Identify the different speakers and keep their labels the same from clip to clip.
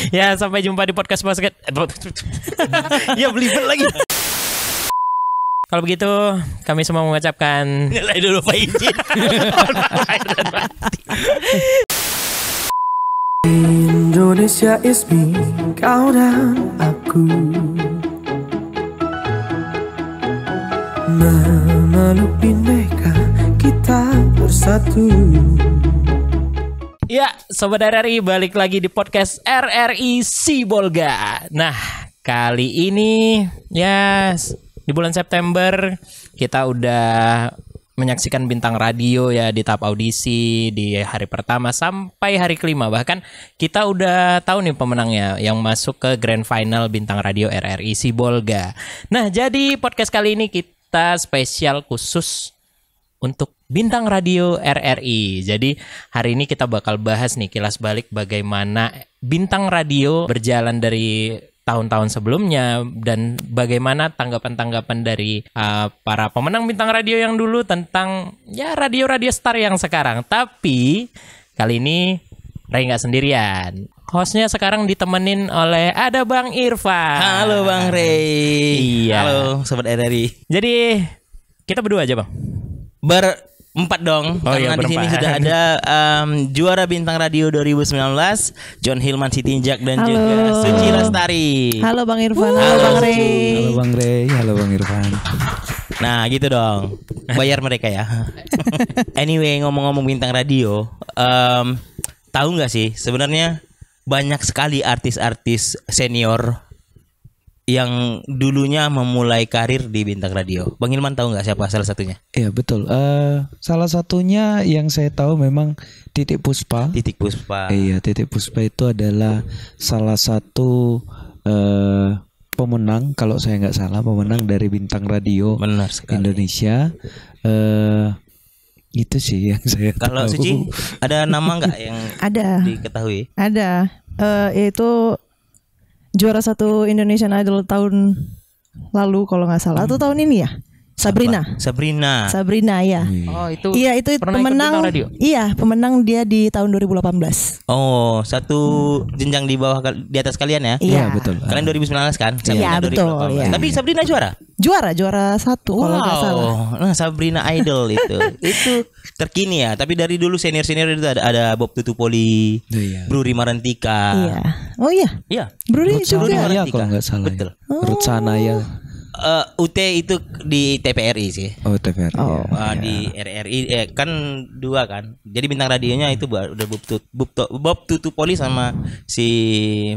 Speaker 1: Ya, sampai jumpa di podcast basket. Ya, belibet lagi. Kalau begitu, kami semua mengucapkan
Speaker 2: Nyalain dulu Pak izin.
Speaker 3: Indonesia is me, kau dan aku, memeluk bineka kita bersatu.
Speaker 1: Ya, Sobat RRI, balik lagi di podcast RRI Sibolga. Nah, kali ini ya di bulan September kita udah menyaksikan bintang radio ya di tahap audisi di hari pertama sampai hari kelima. Bahkan kita udah tahu nih pemenangnya yang masuk ke grand final bintang radio RRI Sibolga. Nah, jadi podcast kali ini kita spesial khusus untuk bintang radio RRI. Jadi hari ini kita bakal bahas nih kilas balik bagaimana bintang radio berjalan dari tahun-tahun sebelumnya dan bagaimana tanggapan-tanggapan dari para pemenang bintang radio yang dulu tentang ya radio-radio star yang sekarang. Tapi kali ini Ray nggak sendirian. Hostnya sekarang ditemenin oleh ada Bang Irfan.
Speaker 2: Halo Bang Ray.
Speaker 1: Iya.
Speaker 2: Halo Sobat RRI.
Speaker 1: Jadi kita berdua aja Bang.
Speaker 2: Berempat dong.
Speaker 1: Oh,
Speaker 2: karena
Speaker 1: iya,
Speaker 2: di sini
Speaker 1: berempat.
Speaker 2: sudah ada juara bintang radio 2019 John Hilman Sitinjak dan
Speaker 4: Halo.
Speaker 2: juga Suci Lestari.
Speaker 4: Halo Bang Irfan,
Speaker 2: Halo,
Speaker 4: halo Bang
Speaker 2: Suci.
Speaker 4: Ray.
Speaker 5: Halo Bang Ray, halo Bang Irfan.
Speaker 2: Nah gitu dong. Bayar mereka ya. Anyway, ngomong-ngomong bintang radio, tahu nggak sih sebenarnya banyak sekali artis-artis senior yang dulunya memulai karir di bintang radio. Bang Hilman tahu nggak siapa salah satunya?
Speaker 5: Iya betul. Salah satunya yang saya tahu memang Titik Puspa.
Speaker 2: Titik Puspa.
Speaker 5: Iya, Titik Puspa itu adalah salah satu pemenang, kalau saya nggak salah, pemenang dari bintang radio
Speaker 2: Benar sekali.
Speaker 5: Indonesia. Itu sih yang saya
Speaker 2: Kalau
Speaker 5: tahu.
Speaker 2: Suci ada nama nggak yang
Speaker 4: Ada,
Speaker 2: diketahui?
Speaker 4: ada. Yaitu juara 1 Indonesian Idol tahun lalu kalau nggak salah, atau tahun ini ya? Sabrina. Sabrina ya.
Speaker 1: Oh, itu
Speaker 4: Iya, itu
Speaker 1: pernah ikut
Speaker 4: pemenang.
Speaker 1: bintang radio?
Speaker 4: Iya, pemenang dia di tahun 2018.
Speaker 2: Oh, satu jenjang di bawah di atas kalian ya?
Speaker 5: Iya betul.
Speaker 2: Kalian 2019 kan?
Speaker 4: Iya, betul,
Speaker 2: 2018.
Speaker 4: iya.
Speaker 2: Tapi Sabrina juara.
Speaker 4: Juara 1 kalau nggak salah.
Speaker 2: Nah, Sabrina Idol itu terkini ya. Tapi dari dulu senior itu ada Bob Tutupoli,
Speaker 5: Oh, iya.
Speaker 2: Bruri Marantika.
Speaker 4: Iya. Oh iya.
Speaker 2: Iya.
Speaker 4: Bruri
Speaker 5: Ruth
Speaker 4: juga.
Speaker 5: Sanaya kalau nggak salah.
Speaker 2: Betul.
Speaker 5: Ruth Sanaya.
Speaker 2: UT itu di TPRI sih.
Speaker 5: Oh TVRI.
Speaker 4: Oh.
Speaker 2: Di RRI kan dua kan. Jadi bintang radionya itu udah Bob Tutupoli sama si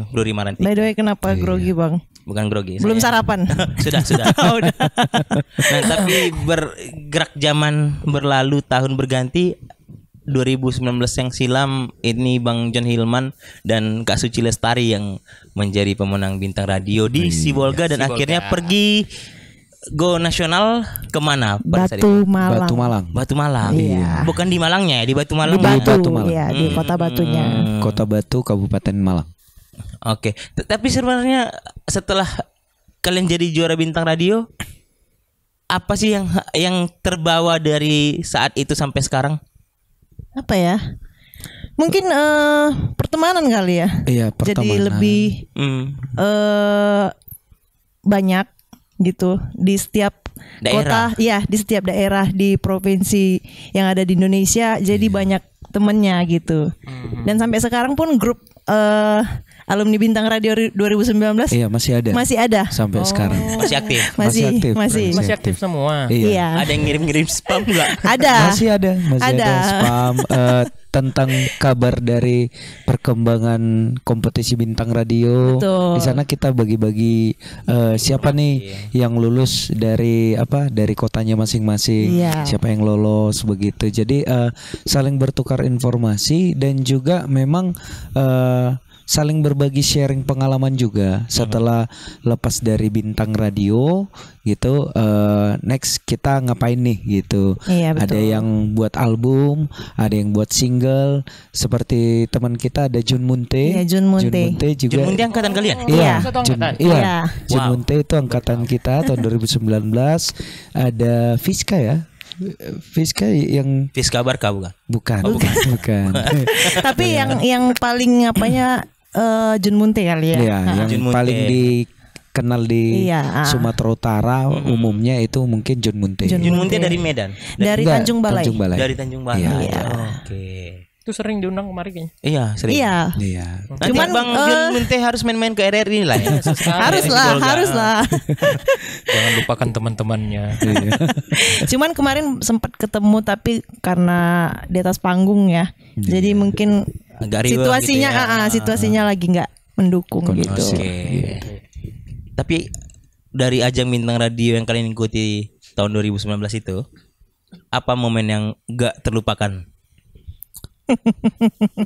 Speaker 2: Bruri Marantika.
Speaker 4: By the way, kenapa grogi Bang?
Speaker 2: Bukan grogi.
Speaker 4: Belum
Speaker 2: saya-
Speaker 4: sarapan.
Speaker 2: Sudah.
Speaker 4: Oh, udah.
Speaker 2: Nah, tapi bergerak zaman berlalu, tahun berganti. 2019 yang silam ini Bang John Hilman dan Kak Suci Lestari yang menjadi pemenang bintang radio di Sibolga dan
Speaker 1: Sibolga.
Speaker 2: akhirnya pergi go nasional kemana pada saat
Speaker 4: Batu
Speaker 2: itu?
Speaker 4: Malang.
Speaker 5: Batu Malang.
Speaker 2: Batu Malang.
Speaker 4: Iya.
Speaker 2: Bukan di Malangnya ya, di Batu Malang.
Speaker 4: Di Batu,
Speaker 5: Batu Malang.
Speaker 4: ya, di kota Batunya.
Speaker 5: Kota Batu, Kabupaten Malang.
Speaker 2: Oke. Tapi sebenarnya setelah kalian jadi juara bintang radio, apa sih yang terbawa dari saat itu sampai sekarang?
Speaker 4: Apa ya? Mungkin pertemanan kali ya.
Speaker 5: Iya,
Speaker 4: Jadi
Speaker 5: pertemanan.
Speaker 4: lebih banyak gitu di setiap
Speaker 2: Daerah.
Speaker 4: kota, ya di setiap daerah di provinsi yang ada di Indonesia. Jadi banyak temennya gitu. Dan sampai sekarang pun grup alumni bintang radio 2019
Speaker 5: Iya masih ada.
Speaker 4: masih ada.
Speaker 5: Sampai sekarang.
Speaker 2: Masih aktif?
Speaker 5: Masih aktif.
Speaker 1: Masih aktif semua.
Speaker 5: Iya.
Speaker 4: Iya.
Speaker 2: Ada yang ngirim-ngirim spam nggak?
Speaker 4: Ada.
Speaker 5: Masih ada
Speaker 4: Ada.
Speaker 5: spam tentang kabar dari perkembangan kompetisi bintang radio.
Speaker 4: Betul.
Speaker 5: Di sana kita bagi-bagi siapa nih yang lulus dari dari kotanya masing-masing,
Speaker 4: Iya.
Speaker 5: siapa yang lolos begitu. Jadi saling bertukar informasi dan juga memang saling berbagi sharing pengalaman juga setelah lepas dari bintang radio gitu. Next kita ngapain nih gitu.
Speaker 4: Iya, betul.
Speaker 5: Ada yang buat album, ada yang buat single. Seperti teman kita ada Jun Munte.
Speaker 4: Iya, Jun Munte.
Speaker 5: juga.
Speaker 2: Jun Munte angkatan kalian?
Speaker 4: Iya.
Speaker 1: Satu angkatan.
Speaker 4: Iya.
Speaker 5: Jun
Speaker 2: Wow.
Speaker 5: Munte itu angkatan kita tahun 2019. Ada Fiska ya. Fiska yang
Speaker 2: Fiska Barka bukan?
Speaker 5: bukan. Bukan.
Speaker 4: Tapi yang paling apanya Jun Munte kali ya.
Speaker 5: Iya, yang
Speaker 2: Jun Munte.
Speaker 5: paling dikenal di
Speaker 4: Iya,
Speaker 5: Sumatera Utara umumnya itu mungkin Jun Munte.
Speaker 4: Jun
Speaker 2: Jun Munte dari Medan.
Speaker 4: Dari
Speaker 5: Enggak,
Speaker 4: Tanjung Balai.
Speaker 5: Tanjung Balai.
Speaker 2: Dari Tanjung Balai.
Speaker 5: Iya.
Speaker 2: Oke.
Speaker 1: Itu sering diundang kemarin kayaknya.
Speaker 2: Iya, sering.
Speaker 4: Iya.
Speaker 5: Iya.
Speaker 2: Nanti
Speaker 4: Cuman,
Speaker 2: Bang Jun Munte harus main-main ke RRI lah ya.
Speaker 4: Harus lah.
Speaker 1: Jangan lupakan teman-temannya.
Speaker 4: Cuman kemarin sempat ketemu tapi karena di atas panggung ya. Jadi mungkin
Speaker 2: Agak riweh
Speaker 4: situasinya
Speaker 2: gitu ya.
Speaker 4: situasinya lagi nggak mendukung gitu.
Speaker 2: Oke. Tapi dari ajang bintang radio yang kalian ikuti tahun 2019 itu, apa momen yang gak terlupakan?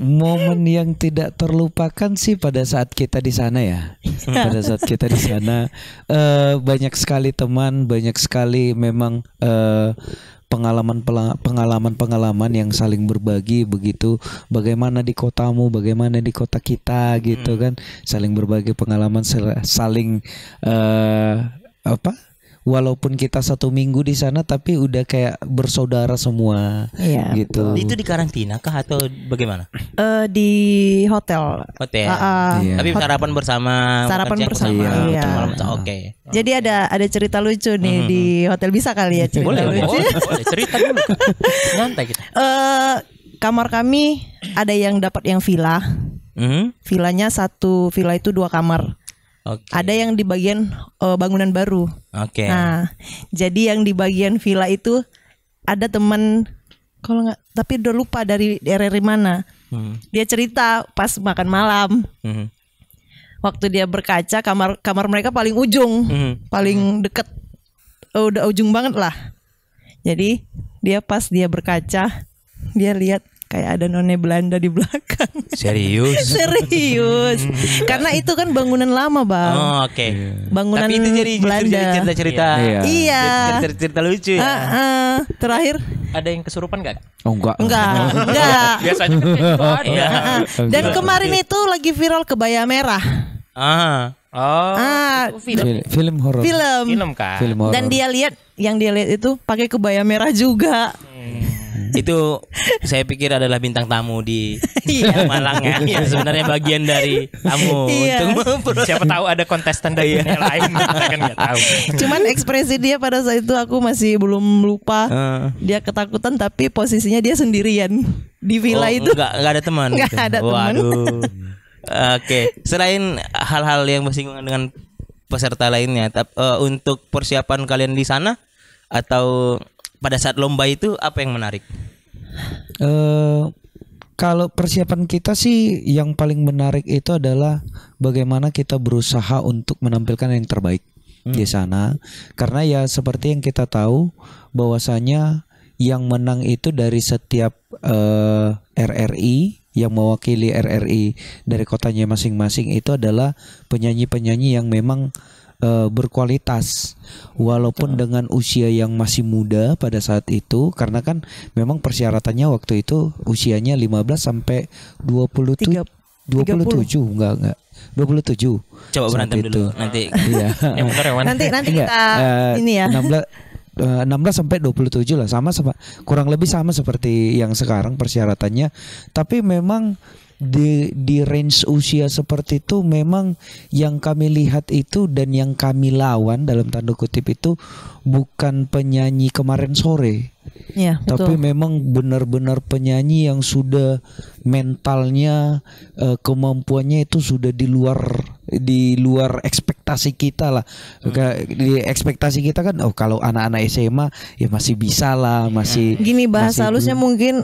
Speaker 5: Momen yang tidak terlupakan sih pada saat kita di sana ya. Pada saat kita di sana banyak sekali teman, banyak sekali memang pengalaman yang saling berbagi begitu. Bagaimana di kotamu, bagaimana di kota kita gitu kan. Saling berbagi pengalaman, saling walaupun kita 1 minggu di sana tapi udah kayak bersaudara semua.
Speaker 4: Iya.
Speaker 5: Gitu.
Speaker 2: Itu di karantina kah atau bagaimana?
Speaker 4: Di hotel.
Speaker 2: Hotel.
Speaker 5: Iya.
Speaker 2: Tapi sarapan bersama.
Speaker 4: Sarapan
Speaker 2: makan siang
Speaker 4: bersama,
Speaker 2: bersama,
Speaker 4: iya.
Speaker 2: makan malam bersama. Oke.
Speaker 4: Jadi ada cerita lucu nih di hotel, bisa kali ya cerita
Speaker 1: Boleh,
Speaker 4: lucu.
Speaker 1: boleh cerita dulu. Nyantai kita.
Speaker 4: Kamar kami ada yang dapat yang villa. Villanya satu villa itu 2 kamar.
Speaker 2: Oke.
Speaker 4: Ada yang di bagian bangunan baru.
Speaker 2: Oke.
Speaker 4: Nah, jadi yang di bagian villa itu ada teman, kalau nggak, tapi udah lupa dari RRI mana. Dia cerita pas makan malam. Waktu dia berkaca, kamar mereka paling ujung, paling deket, udah ujung banget lah. Jadi dia pas dia berkaca, dia lihat kayak ada none Belanda di belakang.
Speaker 2: Serius?
Speaker 4: Serius. Karena itu kan bangunan lama, Bang.
Speaker 2: Oh, oke.
Speaker 4: Bangunan
Speaker 2: Tapi itu jadi
Speaker 4: Belanda.
Speaker 2: cerita-cerita.
Speaker 4: Iya.
Speaker 2: Cerita lucu ya.
Speaker 4: Terakhir
Speaker 1: Ada yang kesurupan gak?
Speaker 5: Oh enggak.
Speaker 4: enggak.
Speaker 1: Biasanya kan kayak gitu ada.
Speaker 4: Dan kemarin itu lagi viral kebaya merah.
Speaker 1: Oh, itu
Speaker 5: Film horor.
Speaker 1: film kan?
Speaker 5: Film horor.
Speaker 4: Dan yang dia lihat itu pakai kebaya merah juga.
Speaker 2: Itu saya pikir adalah bintang tamu di Malang ya. Sebenarnya bagian dari tamu.
Speaker 4: Iya.
Speaker 1: Siapa tahu ada kontestan dari yang lain, kita kan nggak tahu.
Speaker 4: Cuman ekspresi dia pada saat itu aku masih belum lupa. Dia ketakutan tapi posisinya dia sendirian di villa itu.
Speaker 2: Enggak ada teman.
Speaker 4: Nggak
Speaker 2: gitu.
Speaker 4: ada teman.
Speaker 2: Waduh. Oke, selain hal-hal yang bersinggungan dengan peserta lainnya, untuk persiapan kalian di sana atau pada saat lomba itu apa yang menarik?
Speaker 5: Kalau persiapan kita sih yang paling menarik itu adalah bagaimana kita berusaha untuk menampilkan yang terbaik di sana. Karena ya seperti yang kita tahu bahwasanya yang menang itu dari setiap RRI yang mewakili RRI dari kotanya masing-masing itu adalah penyanyi-penyanyi yang memang berkualitas walaupun dengan usia yang masih muda pada saat itu, karena kan memang persyaratannya waktu itu usianya 15 sampai 27 enggak 27.
Speaker 2: Coba berantem
Speaker 5: Saat
Speaker 2: dulu
Speaker 5: itu.
Speaker 2: nanti.
Speaker 5: Iya.
Speaker 1: Yang benar yang mana?
Speaker 4: Nanti
Speaker 5: Enggak,
Speaker 4: kita ini ya.
Speaker 5: 16 sampai 27 lah, sama kurang lebih sama seperti yang sekarang persyaratannya. Tapi memang di range usia seperti itu memang yang kami lihat itu dan yang kami lawan dalam tanda kutip itu bukan penyanyi kemarin sore.
Speaker 4: Iya,
Speaker 5: Tapi
Speaker 4: betul.
Speaker 5: memang benar-benar penyanyi yang sudah mentalnya, kemampuannya itu sudah di luar ekspektasi kita lah. Di ekspektasi kita kan, oh kalau anak-anak SMA ya masih bisa lah, masih.
Speaker 4: Gini bahasa halusnya mungkin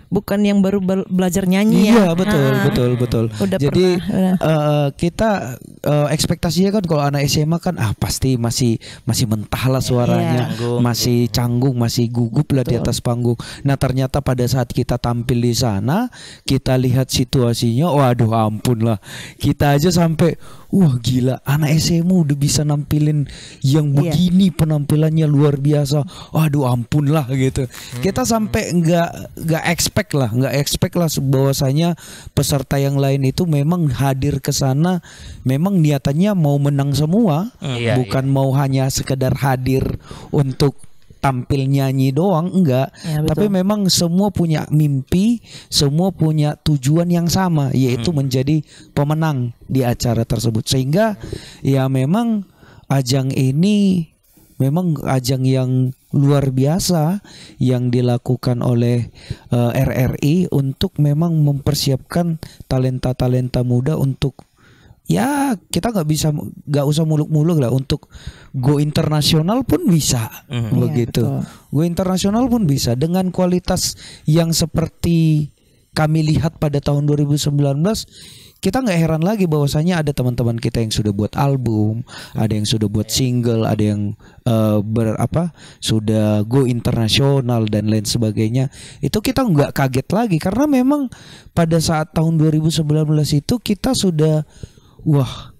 Speaker 4: bukan yang baru belajar nyanyi
Speaker 5: Iya
Speaker 4: ya.
Speaker 5: betul.
Speaker 4: Udah
Speaker 5: Jadi
Speaker 4: pernah.
Speaker 5: kita ekspektasinya kan kalau anak SMA kan pasti masih mentah lah suaranya, masih canggung, masih gugup lah di atas panggung. Nah ternyata pada saat kita tampil di sana, kita lihat situasinya, waduh ampun lah, kita aja sampai wah gila, anak SMA udah bisa nampilin yang begini, penampilannya luar biasa. Waduh ampun lah gitu. Kita sampai nggak expect lah bahwasanya peserta yang lain itu memang hadir ke sana memang niatannya mau menang semua, bukan mau hanya sekedar hadir untuk tampil nyanyi doang, enggak.
Speaker 4: Ya, betul.
Speaker 5: Tapi memang semua punya mimpi, semua punya tujuan yang sama, yaitu menjadi pemenang di acara tersebut. Sehingga ya memang ajang ini memang ajang yang luar biasa yang dilakukan oleh RRI untuk memang mempersiapkan talenta-talenta muda untuk ya kita nggak usah muluk-muluk lah, untuk go internasional pun bisa begitu.
Speaker 4: Iya,
Speaker 5: Go internasional pun bisa dengan kualitas yang seperti kami lihat pada tahun 2019. Kita nggak heran lagi bahwasanya ada teman-teman kita yang sudah buat album, ada yang sudah buat single, ada yang sudah go internasional dan lain sebagainya. Itu kita nggak kaget lagi karena memang pada saat tahun 2019 itu kita sudah wah,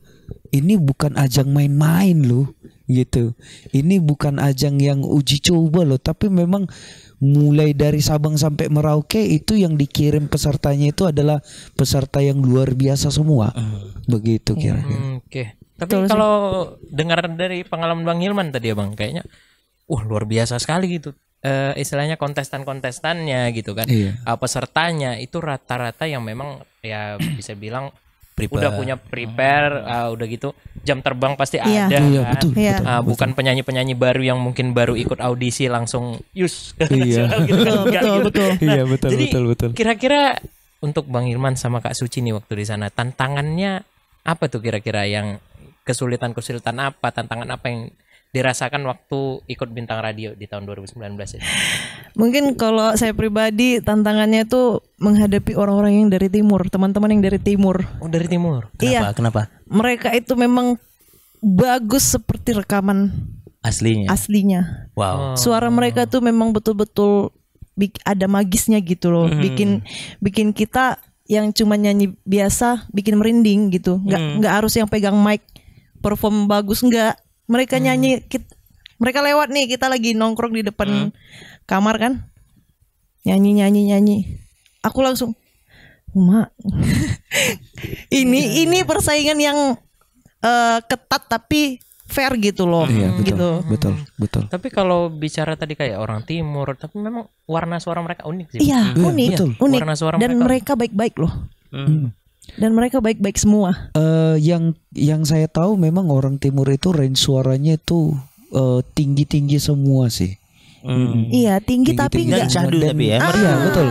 Speaker 5: ini bukan ajang main-main loh gitu. Ini bukan ajang yang uji coba loh, tapi memang mulai dari Sabang sampai Merauke itu yang dikirim pesertanya itu adalah peserta yang luar biasa semua. Begitu kira-kira.
Speaker 1: Oke. Tapi kalau dengar dari pengalaman Bang Hilman tadi ya Bang, kayaknya luar biasa sekali gitu. Istilahnya kontestan-kontestannya gitu kan.
Speaker 5: Iya.
Speaker 1: Pesertanya itu rata-rata yang memang ya bisa bilang udah punya prepare, udah gitu jam terbang pasti
Speaker 4: Iya.
Speaker 1: ada
Speaker 5: Iya,
Speaker 1: kan.
Speaker 5: betul,
Speaker 4: Iya.
Speaker 1: Bukan penyanyi-penyanyi baru yang mungkin baru ikut audisi langsung yus ke
Speaker 5: Iya.
Speaker 1: nasional gitu kan. Enggak gitu.
Speaker 4: Betul.
Speaker 5: Iya, betul,
Speaker 1: Jadi
Speaker 5: betul.
Speaker 1: kira-kira untuk Bang Hilman sama Kak Suci nih waktu di sana, tantangannya apa tuh kira-kira, yang kesulitan apa, tantangan apa yang dirasakan waktu ikut Bintang Radio di tahun 2019 ini?
Speaker 4: Mungkin kalau saya pribadi tantangannya itu menghadapi orang-orang yang dari timur, teman-teman yang dari timur.
Speaker 1: Oh, dari timur.
Speaker 4: Iya.
Speaker 2: Kenapa?
Speaker 4: Mereka itu memang bagus seperti rekaman
Speaker 2: Aslinya.
Speaker 4: aslinya.
Speaker 2: Wow.
Speaker 4: Suara mereka tuh memang betul-betul ada magisnya gitu loh. Bikin kita yang cuma nyanyi biasa bikin merinding gitu. Nggak harus yang pegang mic perform bagus, nggak. Mereka nyanyi, mereka lewat nih, kita lagi nongkrong di depan kamar kan, nyanyi. Aku langsung, Mak, ini persaingan yang ketat tapi fair gitu loh,
Speaker 5: Iya, betul,
Speaker 4: gitu.
Speaker 5: betul.
Speaker 1: Tapi kalau bicara tadi kayak orang timur, tapi memang warna suara mereka unik sih.
Speaker 4: Iya, unik,
Speaker 5: betul.
Speaker 4: unik.
Speaker 1: Warna suara
Speaker 4: Dan
Speaker 1: mereka
Speaker 4: mereka baik-baik loh. Dan mereka baik-baik semua.
Speaker 5: Yang saya tahu memang orang timur itu range suaranya itu tinggi-tinggi semua sih.
Speaker 4: Iya, tinggi tapi
Speaker 2: Dan
Speaker 4: enggak.
Speaker 2: syahdu tapi ya.
Speaker 5: Iya, betul.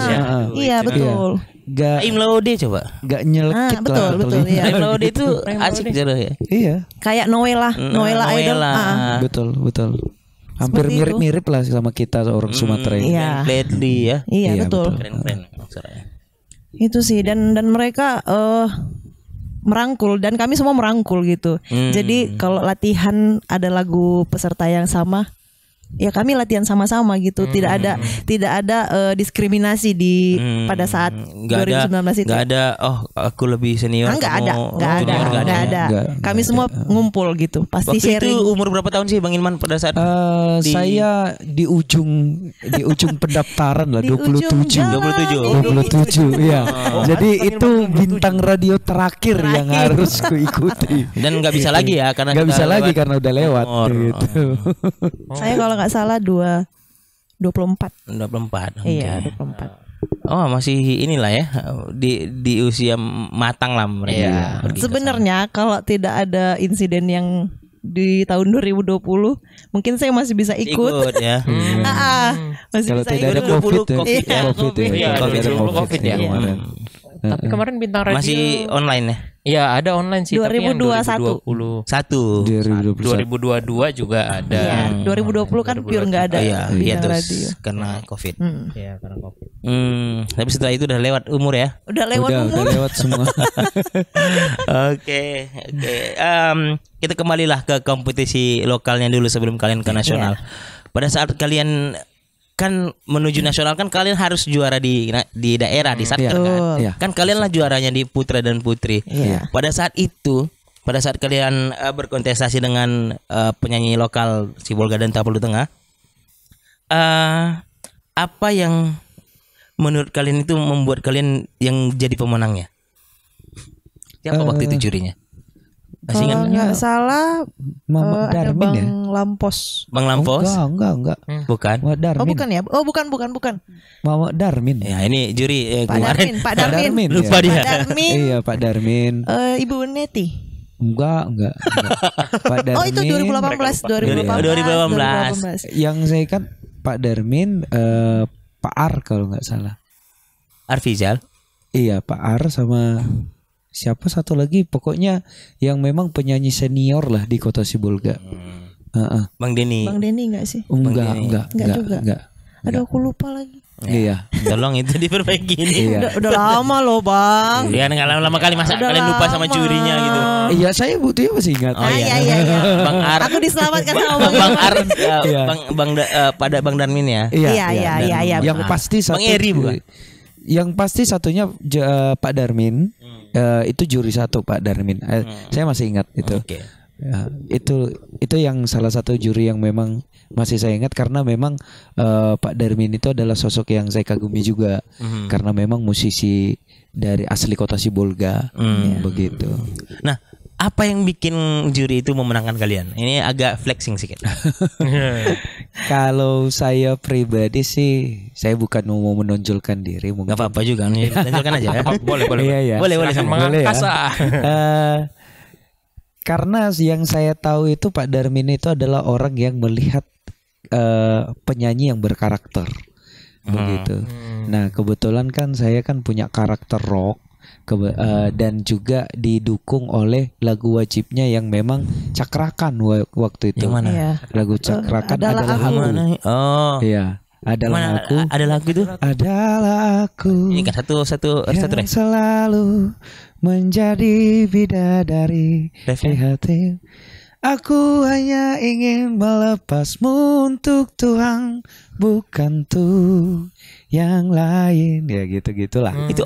Speaker 4: Iya, betul.
Speaker 5: Gak
Speaker 2: Aim Laude coba.
Speaker 5: nyelekit
Speaker 4: betul,
Speaker 5: lah.
Speaker 4: betul, iya.
Speaker 2: Aim Laude itu asik jadinya ya.
Speaker 5: Iya,
Speaker 4: Kayak Noella Idol.
Speaker 5: betul. Hampir
Speaker 4: Seperti itu.
Speaker 5: mirip-mirip lah sama kita orang Sumatera ini.
Speaker 4: Iya.
Speaker 2: Gladly ya.
Speaker 4: Iya,
Speaker 5: Iya,
Speaker 4: betul.
Speaker 2: Keren-keren suaranya.
Speaker 4: Itu sih, dan mereka merangkul, dan kami semua merangkul gitu. Jadi kalau latihan ada lagu peserta yang sama, ya kami latihan sama-sama gitu. Tidak ada diskriminasi di pada saat 2019 itu.
Speaker 2: Nggak ada. Oh, aku lebih senior.
Speaker 4: Nggak ada,
Speaker 2: kamu
Speaker 4: nggak ada,
Speaker 2: junior,
Speaker 4: nggak ada.
Speaker 5: Nggak
Speaker 4: Kami semua ngumpul gitu, pasti
Speaker 2: Waktu
Speaker 4: sharing.
Speaker 2: itu umur berapa tahun sih Bang Ilman pada saat
Speaker 5: Saya di ujung pendaftaran lah,
Speaker 4: Di ujung
Speaker 5: 27.
Speaker 4: jalan.
Speaker 5: 27 ya. Jadi itu bintang radio terakhir yang harus kuikuti.
Speaker 2: dan nggak bisa lagi ya karena
Speaker 5: Nggak
Speaker 2: kita
Speaker 5: bisa lagi
Speaker 2: lewat
Speaker 5: karena udah lewat
Speaker 2: nomor.
Speaker 5: gitu.
Speaker 4: Saya kalau nggak salah 24.
Speaker 2: 24.
Speaker 4: Iya,
Speaker 2: Oke.
Speaker 4: 24.
Speaker 2: Oh, masih inilah ya di usia matang lah mereka.
Speaker 1: Iya.
Speaker 2: pergi ke
Speaker 4: Sebenarnya kalau tidak ada insiden yang di tahun 2020, mungkin saya masih bisa
Speaker 2: sana.
Speaker 4: ikut.
Speaker 2: Ikut ya.
Speaker 4: Masih
Speaker 5: Kalau
Speaker 4: bisa
Speaker 5: tidak ada
Speaker 4: ikut.
Speaker 5: COVID ya.
Speaker 2: Covid ya.
Speaker 5: Covid ya.
Speaker 1: Iya,
Speaker 5: Kalau tidak ada
Speaker 1: 2020 COVID ya.
Speaker 5: kemarin.
Speaker 1: Tapi kemarin Bintang Radio
Speaker 2: Masih online ya.
Speaker 1: ya ada online sih, tapi yang
Speaker 4: 2021.
Speaker 1: 2020.
Speaker 5: 2021.
Speaker 1: 2022 juga ada.
Speaker 4: Iya, 2020 kan pure nggak ada.
Speaker 2: Iya, iya
Speaker 4: Bintang
Speaker 2: terus
Speaker 4: radio.
Speaker 2: karena Covid.
Speaker 1: Iya, karena Covid.
Speaker 2: Tapi setelah itu udah lewat umur ya.
Speaker 4: Udah lewat
Speaker 5: Udah
Speaker 4: umur.
Speaker 5: lewat semua.
Speaker 2: Oke. Kita kembalilah ke kompetisi lokalnya dulu sebelum kalian ke nasional. Pada saat kalian kan menuju nasional kan kalian harus juara di daerah di Satker kan.
Speaker 5: Iya.
Speaker 2: Kan kalian lah juaranya di putra dan putri.
Speaker 4: Iya.
Speaker 2: Pada saat kalian berkontestasi dengan penyanyi lokal Sibolga dan Tapanuli Tengah, apa yang menurut kalian itu membuat kalian yang jadi pemenangnya? Siapa waktu itu jurinya? Masih
Speaker 4: Kalau
Speaker 2: ingat?
Speaker 4: nggak salah
Speaker 5: Mama
Speaker 4: ada
Speaker 5: Darmin
Speaker 4: Bang
Speaker 5: ya?
Speaker 4: Lampos.
Speaker 2: Bang Lampos?
Speaker 5: Enggak.
Speaker 2: Bukan.
Speaker 5: Mama Darmin.
Speaker 4: Oh bukan ya? Oh bukan.
Speaker 5: Mama Darmin.
Speaker 2: Ya ini juri
Speaker 4: Pak
Speaker 2: kemarin.
Speaker 4: Darmin, Pak Darmin.
Speaker 2: Lupa
Speaker 5: ya.
Speaker 2: dia.
Speaker 4: Pak Darmin.
Speaker 5: Iya Pak Darmin.
Speaker 4: Ibu Neti.
Speaker 5: Enggak. Pak Darmin.
Speaker 4: Oh itu 2018.
Speaker 5: Yang saya kan Pak Darmin, Pak Ar kalau nggak salah.
Speaker 2: Arfizal.
Speaker 5: Iya Pak Ar sama siapa satu lagi, pokoknya yang memang penyanyi senior lah di Kota Sibolga.
Speaker 2: Bang Denny.
Speaker 4: Bang Denny enggak sih?
Speaker 5: Enggak
Speaker 4: juga. Aduh aku lupa lagi.
Speaker 5: Iya.
Speaker 2: Tolong itu diperbaiki ini.
Speaker 5: Iya.
Speaker 4: Udah lama loh Bang.
Speaker 2: Ya nggak lama kali masa
Speaker 4: Udah
Speaker 2: kalian lupa sama
Speaker 4: lama.
Speaker 2: jurinya gitu.
Speaker 5: Iya saya butuhnya masih ingat.
Speaker 2: Oh iya.
Speaker 4: Iya.
Speaker 2: Bang Ar.
Speaker 4: Aku diselamatkan sama
Speaker 2: Bang Ar.
Speaker 5: Iya.
Speaker 2: Pada Bang Darmin ya.
Speaker 4: Iya.
Speaker 5: Yang pasti satu.
Speaker 2: Bang Eri bukan?
Speaker 5: Yang pasti satunya Pak Darmin. Itu juri satu Pak Darmin. Saya masih ingat itu.
Speaker 2: Oke.
Speaker 5: Ya, itu yang salah satu juri yang memang masih saya ingat karena memang Pak Darmin itu adalah sosok yang saya kagumi juga karena memang musisi dari asli Kota Sibolga begitu.
Speaker 2: Nah, apa yang bikin juri itu memenangkan kalian? Ini agak flexing sedikit.
Speaker 5: Kalau saya pribadi sih saya bukan mau menonjolkan diri mungkin.
Speaker 2: Gak apa-apa juga, tunjukkan aja ya.
Speaker 1: Boleh.
Speaker 5: Iya.
Speaker 2: Boleh
Speaker 1: Silakan
Speaker 5: Boleh ya.
Speaker 1: mengangkas ah.
Speaker 5: Karena yang saya tahu itu Pak Darmin itu adalah orang yang melihat penyanyi yang berkarakter begitu. Nah kebetulan kan saya kan punya karakter rock dan juga didukung oleh lagu wajibnya yang memang Cakrakan waktu itu.
Speaker 2: Yang mana?
Speaker 4: Iya.
Speaker 5: Lagu Cakrakan
Speaker 4: Adalah
Speaker 5: adalah
Speaker 4: Aku.
Speaker 5: aku.
Speaker 2: Oh.
Speaker 5: Iya, adalah
Speaker 2: Mana
Speaker 5: aku.
Speaker 2: ada lagu itu?
Speaker 5: Adalah aku.
Speaker 2: Ini kan satu
Speaker 5: yang
Speaker 2: ref.
Speaker 5: selalu menjadi bidadari
Speaker 2: Ref
Speaker 5: di
Speaker 2: ya?
Speaker 5: hati. Aku hanya ingin melepasmu untuk Tuhan, bukan tuh yang lain. Ya gitu-gitulah.
Speaker 2: Itu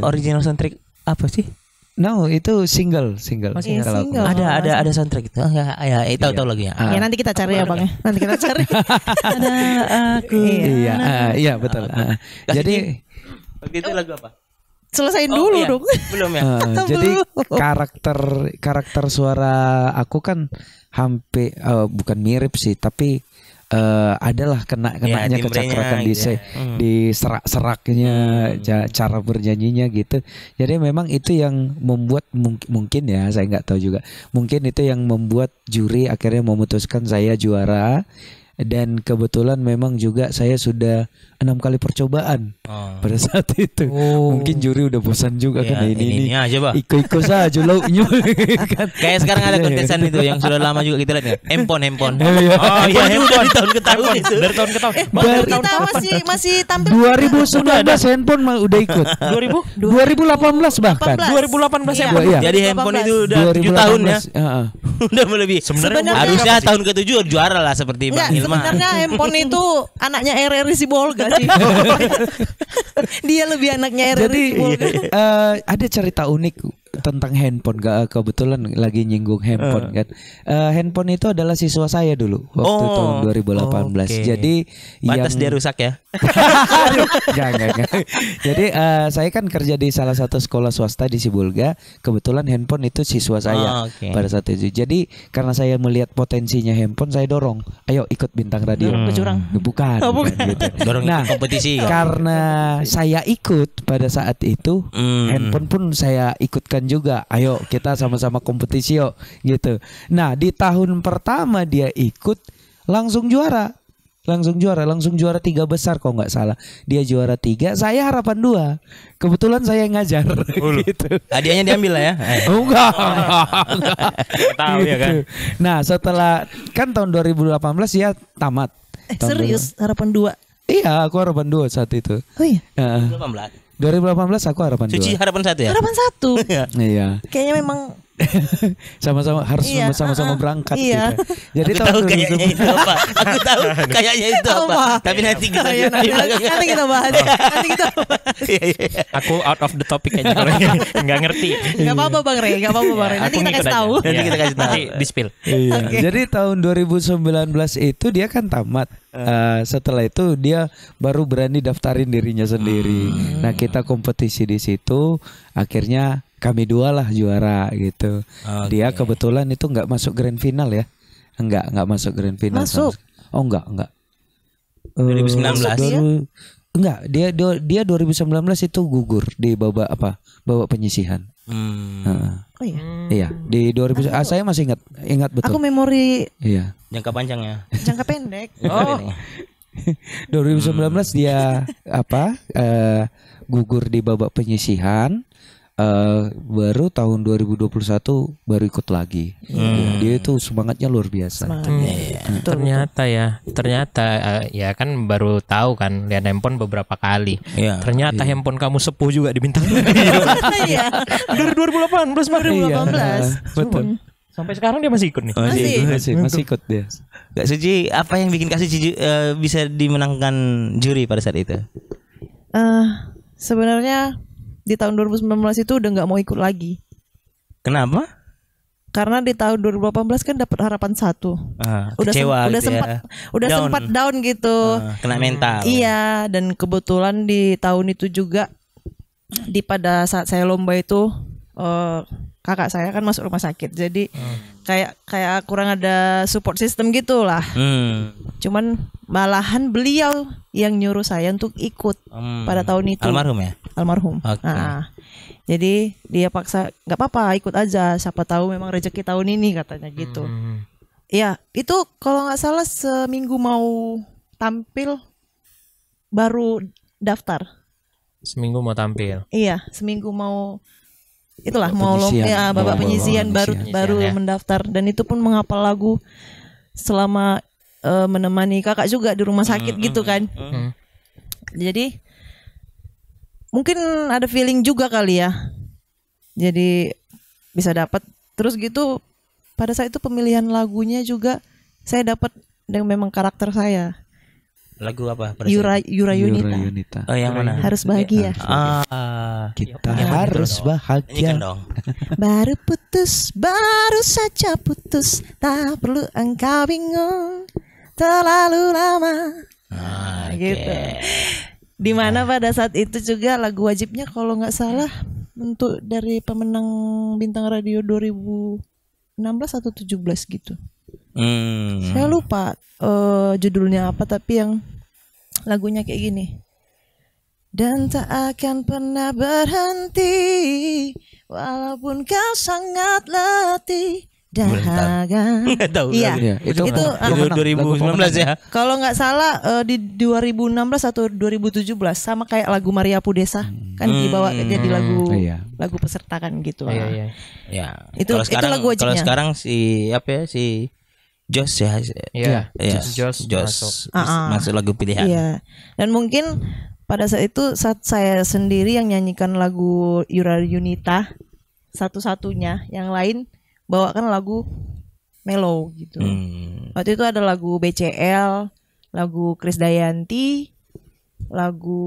Speaker 2: original soundtrack apa sih?
Speaker 5: No, itu single.
Speaker 4: Iya,
Speaker 5: Kalau aku-
Speaker 4: single.
Speaker 2: Ada soundtrack itu. Oh, ya, tahu lagunya.
Speaker 4: Ya nanti kita cari ya Bang ya. Nanti kita cari. Ada aku.
Speaker 5: Iya, betul. Jadi
Speaker 2: Waktu itu lagu apa?
Speaker 4: Selesain
Speaker 2: Oh,
Speaker 4: dulu
Speaker 2: iya.
Speaker 4: dong.
Speaker 2: Belum ya?
Speaker 5: jadi karakter suara aku kan hampir bukan mirip sih, tapi adalah kenanya
Speaker 2: timbrenya
Speaker 5: kecakrakan
Speaker 2: gitu ya.
Speaker 5: di serak-seraknya, cara bernyanyinya gitu. Jadi memang itu yang membuat mungkin ya, saya nggak tahu juga. Mungkin itu yang membuat juri akhirnya memutuskan saya juara. Dan kebetulan memang juga saya sudah 6 kali percobaan pada saat itu. Mungkin juri udah bosan juga
Speaker 2: Ya,
Speaker 5: kan ini
Speaker 2: aja, Bah.
Speaker 5: ikut saja lauknya kan.
Speaker 2: Kayak sekarang ada kontesan itu yang sudah lama juga kita lihat. Handphone.
Speaker 1: Oh iya,
Speaker 2: Udah di tahun ke tahun itu.
Speaker 1: Dari tahun ke tahun.
Speaker 4: Baru kita masih tampil
Speaker 5: 2019 handphone mah udah ikut. 2018 bahkan.
Speaker 1: 2018 ya.
Speaker 5: Iya.
Speaker 2: Jadi handphone itu udah 7 tahun ya.
Speaker 5: Heeh.
Speaker 2: Udah melebihi.
Speaker 4: Sebenarnya-
Speaker 2: Harusnya tahun ke-7 juara lah seperti
Speaker 4: Enggak,
Speaker 2: Bang Hilman.
Speaker 4: sebenarnya handphone itu anaknya RRI Sibolga sih. Dia lebih anaknya RRI
Speaker 5: Jadi
Speaker 4: Sibolga.
Speaker 5: ada cerita unik tentang handphone. Kebetulan lagi nyinggung handphone kan. Handphone itu adalah siswa saya dulu waktu tahun 2018.
Speaker 2: oke.
Speaker 5: Jadi
Speaker 2: Pantas dia rusak ya.
Speaker 5: Jangan. Jadi saya kan kerja di salah satu sekolah swasta di Sibolga. Kebetulan handphone itu siswa saya
Speaker 2: oke.
Speaker 5: pada saat itu. Jadi karena saya melihat potensinya handphone, saya dorong. Ayo ikut Bintang Radio.
Speaker 4: Bercurang.
Speaker 5: Bukan. Gitu.
Speaker 2: Dorong
Speaker 5: Nah,
Speaker 2: ikut kompetisi.
Speaker 5: karena saya ikut pada saat itu, handphone pun saya ikutkan juga. Ayo kita sama-sama kompetisi yuk gitu. Nah di tahun pertama dia ikut langsung juara 3 besar kalau nggak salah. Dia juara 3, saya harapan 2. Kebetulan saya yang ngajar gitu.
Speaker 2: Hadiahnya diambil lah ya.
Speaker 5: Oh, enggak.
Speaker 1: Tahu ya kan.
Speaker 5: Nah setelah kan tahun 2018 ya tamat. Tahun
Speaker 4: Serius harapan 2.
Speaker 5: Iya aku harapan 2 saat itu.
Speaker 4: Oh iya.
Speaker 2: 18.
Speaker 5: 2018 aku harapan 2.
Speaker 2: Cuci harapan 1 ya.
Speaker 4: Harapan 1.
Speaker 5: Iya.
Speaker 4: Kayaknya memang
Speaker 5: Sama-sama harus
Speaker 4: Iya,
Speaker 5: sama-sama berangkat
Speaker 4: iya.
Speaker 5: gitu. Jadi
Speaker 2: Aku tahu kayaknya itu apa. Aku tahu kayaknya itu apa.
Speaker 4: Apa?
Speaker 2: Tapi nanti kita
Speaker 4: Ya, nanti kita bahas. Nanti kita bahas.
Speaker 1: Aku out of the topic aja kalau nggak ngerti.
Speaker 4: Gak apa-apa Bang Rey, gak apa-apa Bang Rey. Nanti
Speaker 1: Aku
Speaker 4: kita
Speaker 1: ngikut
Speaker 4: kasih
Speaker 1: aja.
Speaker 4: tahu.
Speaker 2: Nanti kita kasih tahu.
Speaker 1: Nanti di spill.
Speaker 5: Iya. Jadi tahun 2019 itu dia kan tamat. Setelah itu dia baru berani daftarin dirinya sendiri. Nah kita kompetisi di situ. Akhirnya kami dua lah juara gitu.
Speaker 2: Oke.
Speaker 5: Dia kebetulan itu nggak masuk grand final ya. Nggak masuk grand final.
Speaker 4: Masuk.
Speaker 5: Oh enggak.
Speaker 2: 2019.
Speaker 5: Enggak, dia 2019 itu gugur di babak penyisihan. Heeh.
Speaker 4: Oh iya.
Speaker 5: Iya, di 2000 saya masih ingat betul.
Speaker 4: Aku memori
Speaker 5: Iya.
Speaker 2: Jangka panjangnya.
Speaker 4: jangka pendek.
Speaker 2: Oh.
Speaker 5: 2019 dia gugur di babak penyisihan. Baru tahun 2021 baru ikut lagi. Ya, dia itu semangatnya luar biasa.
Speaker 1: Ternyata ya kan baru tahu kan lihat handphone beberapa kali.
Speaker 2: Iya.
Speaker 1: Ternyata handphone kamu sepuh juga di bintang.
Speaker 4: Iya.
Speaker 1: Dari 2018
Speaker 5: Betul.
Speaker 1: Sampai sekarang dia masih ikut nih.
Speaker 5: Masih ikut dia.
Speaker 2: Gak Suci, apa yang bikin Suci bisa dimenangkan juri pada saat itu?
Speaker 4: Sebenarnya di tahun 2019 itu udah nggak mau ikut lagi.
Speaker 2: Kenapa?
Speaker 4: Karena di tahun 2018 kan dapat harapan 1.
Speaker 2: Kecewa
Speaker 4: udah
Speaker 2: gitu
Speaker 4: sempat down gitu.
Speaker 2: Kena mental.
Speaker 4: Iya, dan kebetulan di tahun itu juga pada saat saya lomba itu kakak saya kan masuk rumah sakit. Jadi kayak kurang ada support system gitu lah. Cuman malahan beliau yang nyuruh saya untuk ikut pada tahun itu.
Speaker 2: Almarhum ya?
Speaker 4: Almarhum.
Speaker 2: Oke.
Speaker 4: Jadi dia paksa nggak apa-apa ikut aja. Siapa tahu memang rezeki tahun ini katanya gitu. Ya itu kalau nggak salah seminggu mau tampil baru daftar.
Speaker 1: Seminggu mau tampil.
Speaker 4: Iya, seminggu mau itulah
Speaker 5: Babak
Speaker 4: mau
Speaker 5: penyisihan.
Speaker 4: babak penyisihan
Speaker 1: penyisihan
Speaker 4: baru
Speaker 1: ya.
Speaker 4: mendaftar, dan itu pun menghafal lagu selama menemani kakak juga di rumah sakit gitu kan. Jadi mungkin ada feeling juga kali ya. Jadi bisa dapat terus gitu. Pada saat itu pemilihan lagunya juga saya dapat yang memang karakter saya.
Speaker 2: Lagu apa?
Speaker 4: Yura Yunita.
Speaker 2: Oh, yang mana?
Speaker 4: Harus bahagia.
Speaker 5: Kita harus
Speaker 2: Nyanyikan
Speaker 5: bahagia.
Speaker 2: dong.
Speaker 4: Baru saja putus, tak perlu engkau bingung, terlalu lama. Gitu. Dimana pada saat itu juga lagu wajibnya kalau nggak salah untuk dari pemenang Bintang Radio 2016 atau 17 gitu. Saya lupa judulnya apa, tapi yang lagunya kayak gini. Dan tak akan pernah berhenti walaupun kau sangat letih dahaga.
Speaker 2: Nggak tahu.
Speaker 4: Iya.
Speaker 5: Iya,
Speaker 4: Itu
Speaker 2: 2019 ya.
Speaker 4: kalau nggak salah di 2016 atau 2017 sama kayak lagu Maria Pudesa kan dibawa jadi lagu
Speaker 5: Iya.
Speaker 4: lagu peserta kan gitu.
Speaker 1: Iya.
Speaker 2: Ya.
Speaker 4: Itu lagu
Speaker 2: Kalau
Speaker 4: wajibnya.
Speaker 2: sekarang si Jos ya.
Speaker 1: Iya.
Speaker 2: Iya.
Speaker 1: Jos masuk.
Speaker 2: Masuk lagu pilihan.
Speaker 4: Iya. Dan mungkin pada saat itu saat saya sendiri yang nyanyikan lagu Yura Yunita satu-satunya, yang lain bawakan lagu mellow gitu. Waktu itu ada lagu BCL, lagu Krisdayanti, lagu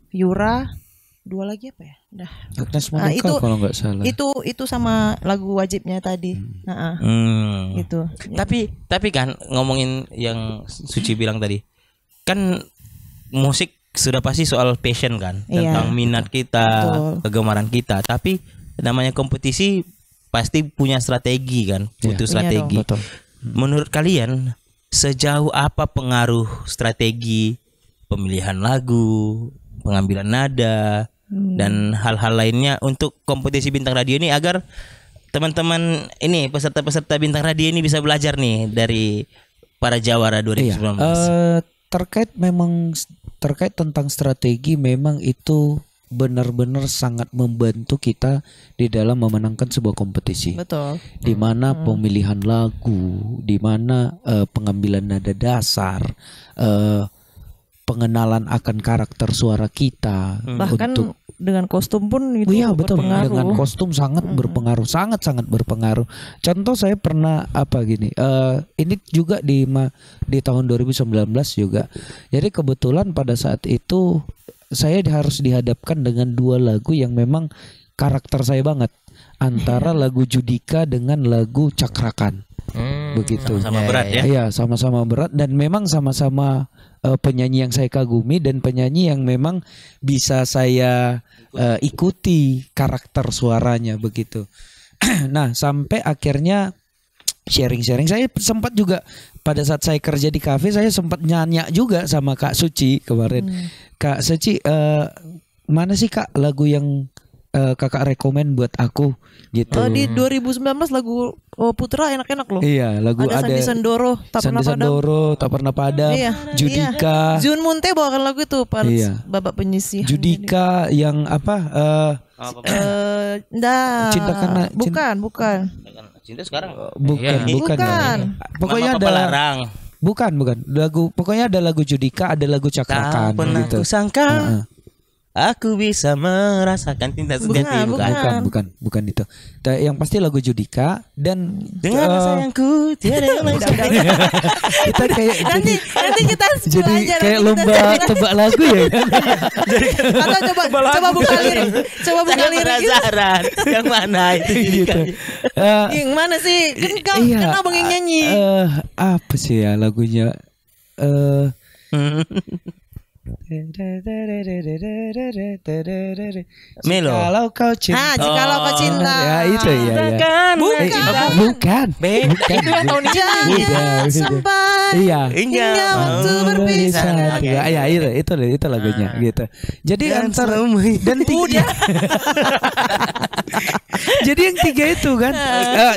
Speaker 4: Yura, dua lagi apa ya? Udah.
Speaker 5: Agnes Monica kalau nggak salah.
Speaker 4: Itu sama lagu wajibnya tadi. Gitu.
Speaker 2: Tapi kan ngomongin yang Suci bilang tadi, kan musik sudah pasti soal passion kan, tentang minat kita, kegemaran kita. Tapi namanya kompetisi pasti punya strategi kan, butuh strategi.
Speaker 5: Betul.
Speaker 2: Menurut kalian sejauh apa pengaruh strategi pemilihan lagu, pengambilan nada, dan hal-hal lainnya untuk kompetisi Bintang Radio ini, agar teman-teman ini peserta-peserta Bintang Radio ini bisa belajar nih dari para jawara 2019.
Speaker 5: Terkait tentang strategi, memang itu benar-benar sangat membantu kita di dalam memenangkan sebuah kompetisi.
Speaker 4: Betul.
Speaker 5: Di mana pemilihan lagu, di mana pengambilan nada dasar, pengenalan akan karakter suara kita,
Speaker 4: Bahkan
Speaker 5: untuk
Speaker 4: dengan kostum pun itu
Speaker 5: iya betul,
Speaker 4: berpengaruh.
Speaker 5: dengan kostum sangat berpengaruh, sangat berpengaruh. Contoh saya pernah ini juga di tahun 2019 juga. Jadi kebetulan pada saat itu saya harus dihadapkan dengan dua lagu yang memang karakter saya banget, antara lagu Judika dengan lagu Cakrakan. begitu.
Speaker 2: Sama berat ya.
Speaker 5: Iya, sama-sama berat dan memang sama-sama penyanyi yang saya kagumi dan penyanyi yang memang bisa saya ikuti karakter suaranya begitu. Nah, sampai akhirnya sharing-sharing saya sempat juga pada saat saya kerja di kafe saya sempat nanya juga sama Kak Suci kemarin. Kak Suci mana sih Kak lagu yang Kakak rekomen buat aku gitu.
Speaker 4: Di 2019 lagu Putra enak-enak loh.
Speaker 5: Iya, lagu ada
Speaker 4: Sandi Sandoro, Tak Pernah Padam.
Speaker 5: Sandoro, Tak Pernah Padam.
Speaker 4: Iya,
Speaker 5: Judika.
Speaker 4: Jun Munte bawakan lagu itu pas babak penyisihan.
Speaker 5: Judika yang apa? Cinta karena
Speaker 4: bukan.
Speaker 2: Cinta sekarang.
Speaker 5: Bukan. Pokoknya
Speaker 2: Mama Papa
Speaker 5: ada
Speaker 2: Larang.
Speaker 5: Bukan. Lagu pokoknya ada lagu Judika, ada lagu Cakrakan
Speaker 2: Tak pernah
Speaker 5: gitu.
Speaker 2: kusangka aku bisa merasakan cinta sejati.
Speaker 5: Bukan itu. Yang pasti lagu Judika dan
Speaker 2: Dengan sayangku tiada yang lain.
Speaker 5: kita kayak
Speaker 4: Nanti kita
Speaker 5: jadi
Speaker 4: belajar,
Speaker 5: kayak
Speaker 4: nanti
Speaker 5: lomba
Speaker 4: kita
Speaker 5: tebak lagu ya kan?
Speaker 4: atau coba buka lirik. Coba buka
Speaker 2: Saya
Speaker 4: lirik gitu.
Speaker 2: penasaran yang mana itu
Speaker 5: gitu.
Speaker 4: Yang mana sih? Kan abang yang nyanyi.
Speaker 5: Apa sih ya lagunya?
Speaker 2: Melo.
Speaker 5: Kalau kau cinta.
Speaker 4: Jikalau kau cinta.
Speaker 5: Ya itu ya. Bukan.
Speaker 2: Itu yang tahun ini.
Speaker 4: Jangan sampai
Speaker 5: Iya.
Speaker 2: Hingga
Speaker 4: waktu berpisah.
Speaker 5: Ya itu lagunya gitu. Jadi antara dan tiga. Jadi yang tiga itu kan,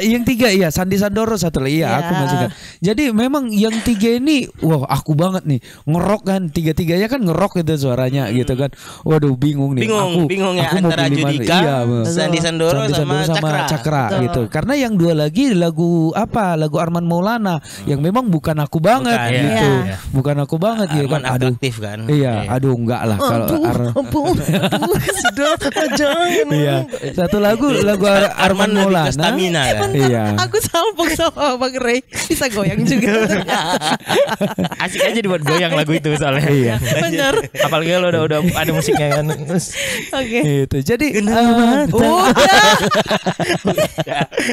Speaker 5: yang tiga iya Sandi Sandoro satu lagi ya aku masih kan. Jadi memang yang tiga ini, wah aku banget nih ngerok kan tiga-tiganya kan ngerok itu suaranya gitu kan. Waduh bingung nih.
Speaker 2: Bingung ya
Speaker 5: aku mau
Speaker 2: antara
Speaker 5: pilih mana.
Speaker 2: Judika,
Speaker 5: Iya,
Speaker 2: Sandi Sandoro sama
Speaker 5: Cakra gitu. Karena yang dua lagi lagu apa? Lagu Arman Maulana yang memang bukan aku banget gitu. Bukan aku banget gitu kan.
Speaker 2: Aduh. Aktif kan.
Speaker 5: Iya, aduh enggak lah kalau
Speaker 4: Sudah jangan.
Speaker 5: Iya. Satu lagu Arman Maulana.
Speaker 2: Stamina kan.
Speaker 5: Iya.
Speaker 4: Aku salpok sama Bang Ray. Bisa goyang juga.
Speaker 1: Asik aja dibuat goyang lagu itu soalnya.
Speaker 5: Iya.
Speaker 4: Bener.
Speaker 1: Apalagi lo udah ada musiknya kan.
Speaker 4: Oke.
Speaker 5: Itu. Jadi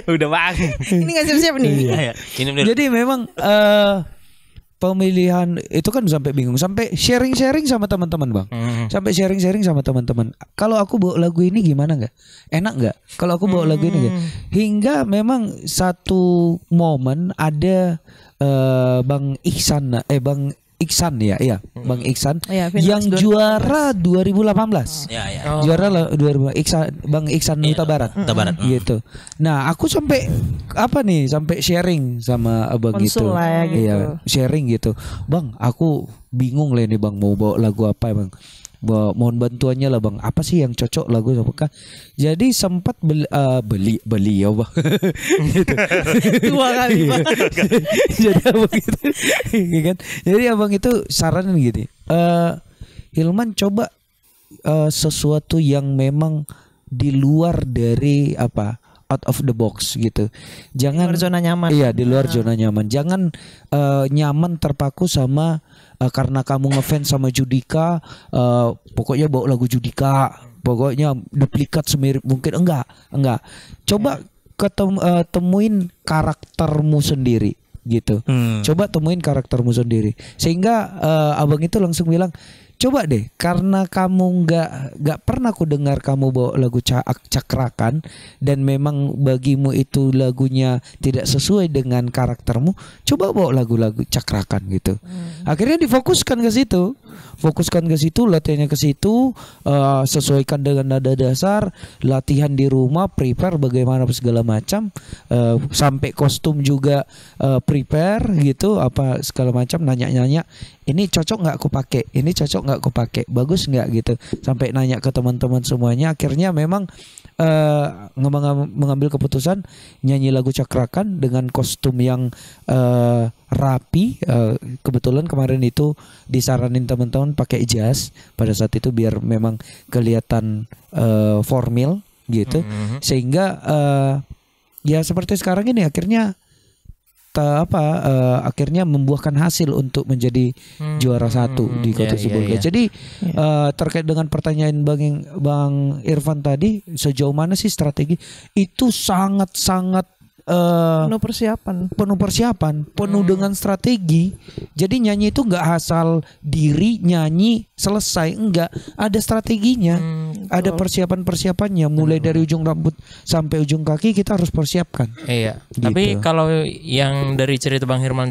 Speaker 1: Udah bang.
Speaker 4: Ini nggak siap-siap nih.
Speaker 2: Iya. Ini bener.
Speaker 5: jadi memang pemilihan itu kan sampai bingung, sampai sharing-sharing sama teman-teman bang, sampai sharing-sharing sama teman-teman. Kalau aku bawa lagu ini gimana nggak? Enak nggak? Kalau aku bawa lagu ini nggak? Hingga memang satu momen ada Bang Iksan ya, Bang Iksan yang juara 2018.
Speaker 2: Ya.
Speaker 5: Juara 2018 Bang Iksan Huta Barat. Gitu. Nah, aku sampai sampai sharing sama abang
Speaker 4: Konsul
Speaker 5: gitu.
Speaker 4: lah ya gitu.
Speaker 5: Iya, sharing gitu. Bang, aku bingung lah ini Bang mau bawa lagu apa Bang. Mohon bantuannya lah Bang. Apa sih yang cocok lagu apakah? Jadi sempat beli ya Bang. Gitu.
Speaker 4: Dua kali Bang.
Speaker 5: Jadi abang itu kan. Jadi abang itu saranin gini. Hilman coba sesuatu yang memang di luar dari out of the box gitu. Jangan
Speaker 4: Di luar zona nyaman.
Speaker 5: Iya, di luar zona nyaman. Jangan nyaman terpaku sama karena kamu ngefans sama Judika, pokoknya bawa lagu Judika, pokoknya duplikat semirip mungkin. Enggak. Coba temuin karaktermu sendiri gitu. Coba temuin karaktermu sendiri. Sehingga abang itu langsung bilang, coba deh, karena kamu nggak pernah aku dengar kamu bawa lagu Cakrakan dan memang bagimu itu lagunya tidak sesuai dengan karaktermu, coba bawa lagu-lagu Cakrakan gitu. Akhirnya difokuskan ke situ, latihannya ke situ, sesuaikan dengan nada dasar, latihan di rumah, prepare bagaimana segala macam, sampai kostum juga prepare gitu, apa segala macam, nanya-nanya, ini cocok nggak aku pakai, ini cocok nggak aku pakai, bagus nggak gitu, sampai nanya ke teman-teman semuanya. Akhirnya memang mengambil keputusan nyanyi lagu Cakrakan dengan kostum yang rapi. Kebetulan kemarin itu disaranin teman-teman pakai jas pada saat itu biar memang kelihatan formal gitu, sehingga ya seperti sekarang ini akhirnya akhirnya membuahkan hasil untuk menjadi juara satu di Kota Sibolga. Jadi terkait dengan pertanyaan Bang Irfan tadi, sejauh mana sih strategi itu sangat
Speaker 4: Penuh persiapan.
Speaker 5: penuh persiapan, penuh dengan strategi. Jadi nyanyi itu nggak asal diri nyanyi selesai, enggak, ada strateginya, ada persiapan-persiapannya. Mulai dari ujung rambut sampai ujung kaki kita harus persiapkan.
Speaker 1: Iya.
Speaker 5: Gitu.
Speaker 1: Tapi kalau yang dari cerita Bang Hilman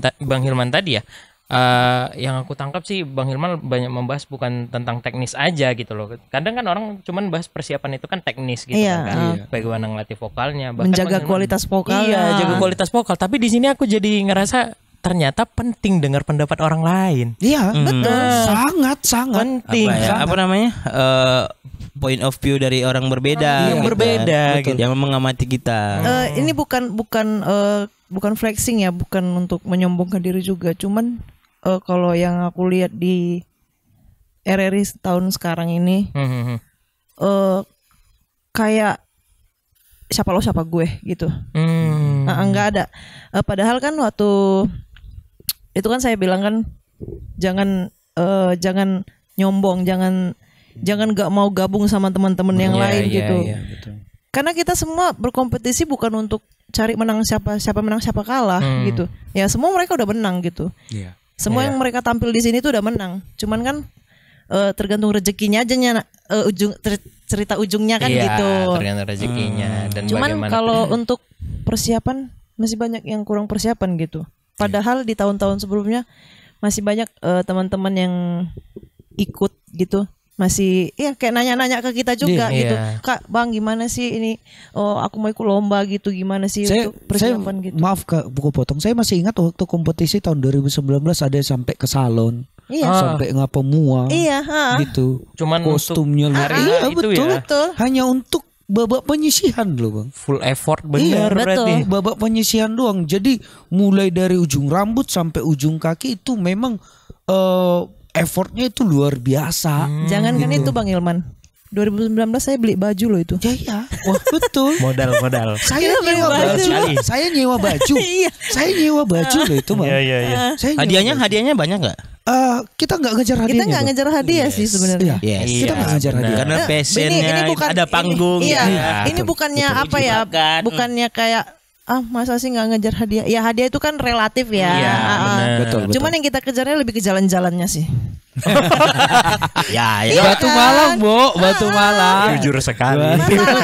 Speaker 1: tadi ya, yang aku tangkap sih Bang Hilman banyak membahas bukan tentang teknis aja gitu loh. Kadang kan orang cuman bahas persiapan itu kan teknis gitu
Speaker 4: Iya,
Speaker 1: kan. Bagaimana ngelatih vokalnya, bahkan
Speaker 4: Menjaga
Speaker 1: Bang Hilman-
Speaker 4: kualitas vokal.
Speaker 1: Iya, jaga kualitas vokal. Tapi di sini aku jadi ngerasa ternyata penting dengar pendapat orang lain.
Speaker 5: Iya, betul. Sangat
Speaker 1: Penting.
Speaker 2: Apa namanya? Point of view dari orang berbeda.
Speaker 1: Yang
Speaker 2: gitu
Speaker 1: berbeda
Speaker 2: kan.
Speaker 1: gitu.
Speaker 2: Yang mengamati kita.
Speaker 4: Ini bukan flexing ya, bukan untuk menyombongkan diri juga. Cuman kalau yang aku lihat di RRI tahun sekarang ini, kayak siapa lo siapa gue gitu. Nggak ada. Padahal kan waktu itu kan saya bilang kan jangan nyombong, jangan nggak mau gabung sama teman-teman yang lain gitu. Karena kita semua berkompetisi bukan untuk cari menang siapa menang siapa kalah gitu. Ya semua mereka udah menang gitu. Semua yang mereka tampil di sini tuh udah menang. Cuman kan tergantung rezekinya aja cerita ujungnya kan gitu.
Speaker 1: Tergantung rezekinya dan
Speaker 4: Cuman
Speaker 1: bagaimana.
Speaker 4: kalau untuk persiapan masih banyak yang kurang persiapan gitu. Padahal di tahun-tahun sebelumnya masih banyak teman-teman yang ikut gitu. Masih ya kayak nanya-nanya ke kita juga
Speaker 1: Iya.
Speaker 4: gitu. Kak, Bang gimana sih ini? Oh, aku mau ikut lomba gitu. Gimana sih untuk persiapan gitu?
Speaker 5: Maaf Kak, buku potong. Saya masih ingat waktu kompetisi tahun 2019 ada yang sampai ke salon.
Speaker 4: Iya.
Speaker 5: Sampai ngapa mua.
Speaker 4: Iya,
Speaker 5: Gitu.
Speaker 1: Cuman
Speaker 5: kostumnya
Speaker 1: untuk hari
Speaker 5: iya,
Speaker 1: itu
Speaker 5: betul.
Speaker 1: ya.
Speaker 4: Betul.
Speaker 5: Hanya untuk babak penyisihan loh, Bang.
Speaker 1: Full effort
Speaker 5: Iya,
Speaker 1: bener berarti.
Speaker 5: babak penyisihan doang. Jadi mulai dari ujung rambut sampai ujung kaki itu memang effortnya itu luar biasa.
Speaker 4: Jangan kan itu Bang Ilman. 2019 saya beli baju loh itu.
Speaker 5: Ya, wah betul.
Speaker 1: Modal.
Speaker 5: Saya nyewa baju. Saya nyewa baju.
Speaker 4: Iya.
Speaker 5: Saya nyewa baju loh itu, Bang.
Speaker 1: Iya.
Speaker 5: Saya nyewa
Speaker 2: Hadiahnya banyak nggak?
Speaker 5: kita nggak ngejar hadiahnya.
Speaker 4: Kita nggak
Speaker 5: Bang.
Speaker 4: ngejar hadiah sih sebenarnya.
Speaker 2: Yes.
Speaker 5: Kita nggak ngejar
Speaker 1: benar.
Speaker 5: hadiah.
Speaker 2: Karena passionnya ada panggung.
Speaker 4: Iya,
Speaker 2: ya.
Speaker 4: ini bukannya apa ya?
Speaker 2: Dimakan.
Speaker 4: Bukannya kayak masa sih nggak ngejar hadiah? Ya hadiah itu kan relatif ya.
Speaker 1: Iya, benar.
Speaker 5: Betul.
Speaker 4: Cuman yang kita kejarnya lebih ke jalan-jalannya sih.
Speaker 2: Ya.
Speaker 5: Batu Malang, Bu. Batu Malang.
Speaker 1: Jujur sekali.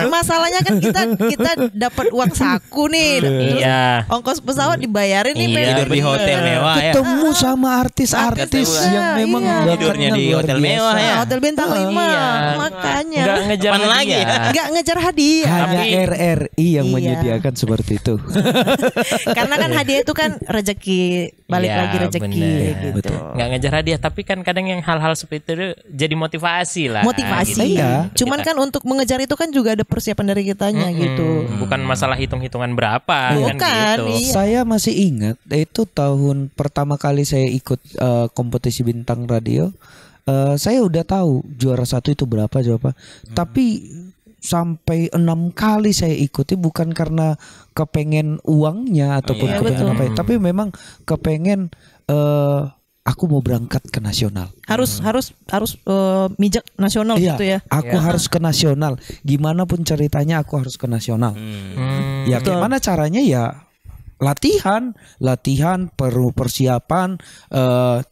Speaker 4: Masalahnya kan kita dapat uang saku nih. Terus
Speaker 1: Iya.
Speaker 4: ongkos pesawat dibayarin nih.
Speaker 1: Iya,
Speaker 4: men.
Speaker 2: Tidur di hotel mewah ya.
Speaker 5: Ketemu sama artis-artis
Speaker 4: Ketemu.
Speaker 5: yang memang
Speaker 4: Iya.
Speaker 5: bakatnya
Speaker 2: Tidurnya di
Speaker 5: luar
Speaker 2: hotel
Speaker 5: biasa.
Speaker 2: mewah ya.
Speaker 4: Hotel bintang 5
Speaker 1: Iya.
Speaker 4: makanya
Speaker 1: Nggak ngejar
Speaker 2: Kapan lagi
Speaker 1: hadiah.
Speaker 2: ya?
Speaker 4: nggak ngejar hadiah.
Speaker 5: Hanya
Speaker 1: Tapi-
Speaker 5: RRI yang
Speaker 4: Iya.
Speaker 5: menyediakan seperti itu.
Speaker 4: Karena kan hadiah itu kan rezeki, balik
Speaker 1: Iya,
Speaker 4: lagi rezeki
Speaker 1: bener.
Speaker 4: gitu.
Speaker 1: Nggak ngejar hadiah, tapi kan kadang yang hal-hal seperti itu jadi motivasi lah.
Speaker 4: Motivasi.
Speaker 1: Gitu.
Speaker 5: Iya.
Speaker 4: Cuman kan untuk mengejar itu kan juga ada persiapan dari kitanya gitu.
Speaker 1: Bukan masalah hitung-hitungan berapa
Speaker 4: Bukan,
Speaker 1: kan gitu.
Speaker 4: iya.
Speaker 5: Saya masih ingat itu tahun pertama kali saya ikut kompetisi bintang radio. Saya udah tahu juara 1 itu berapa. Tapi sampai 6 kali saya ikuti bukan karena kepengen uangnya ataupun
Speaker 4: Iya,
Speaker 5: kepengen
Speaker 4: betul.
Speaker 5: apa ya, tapi memang kepengen aku mau berangkat ke nasional.
Speaker 4: Harus mijak nasional
Speaker 5: Iya,
Speaker 4: gitu ya.
Speaker 5: aku harus ke nasional. Gimana pun ceritanya aku harus ke nasional. Ya gimana caranya ya latihan perlu persiapan,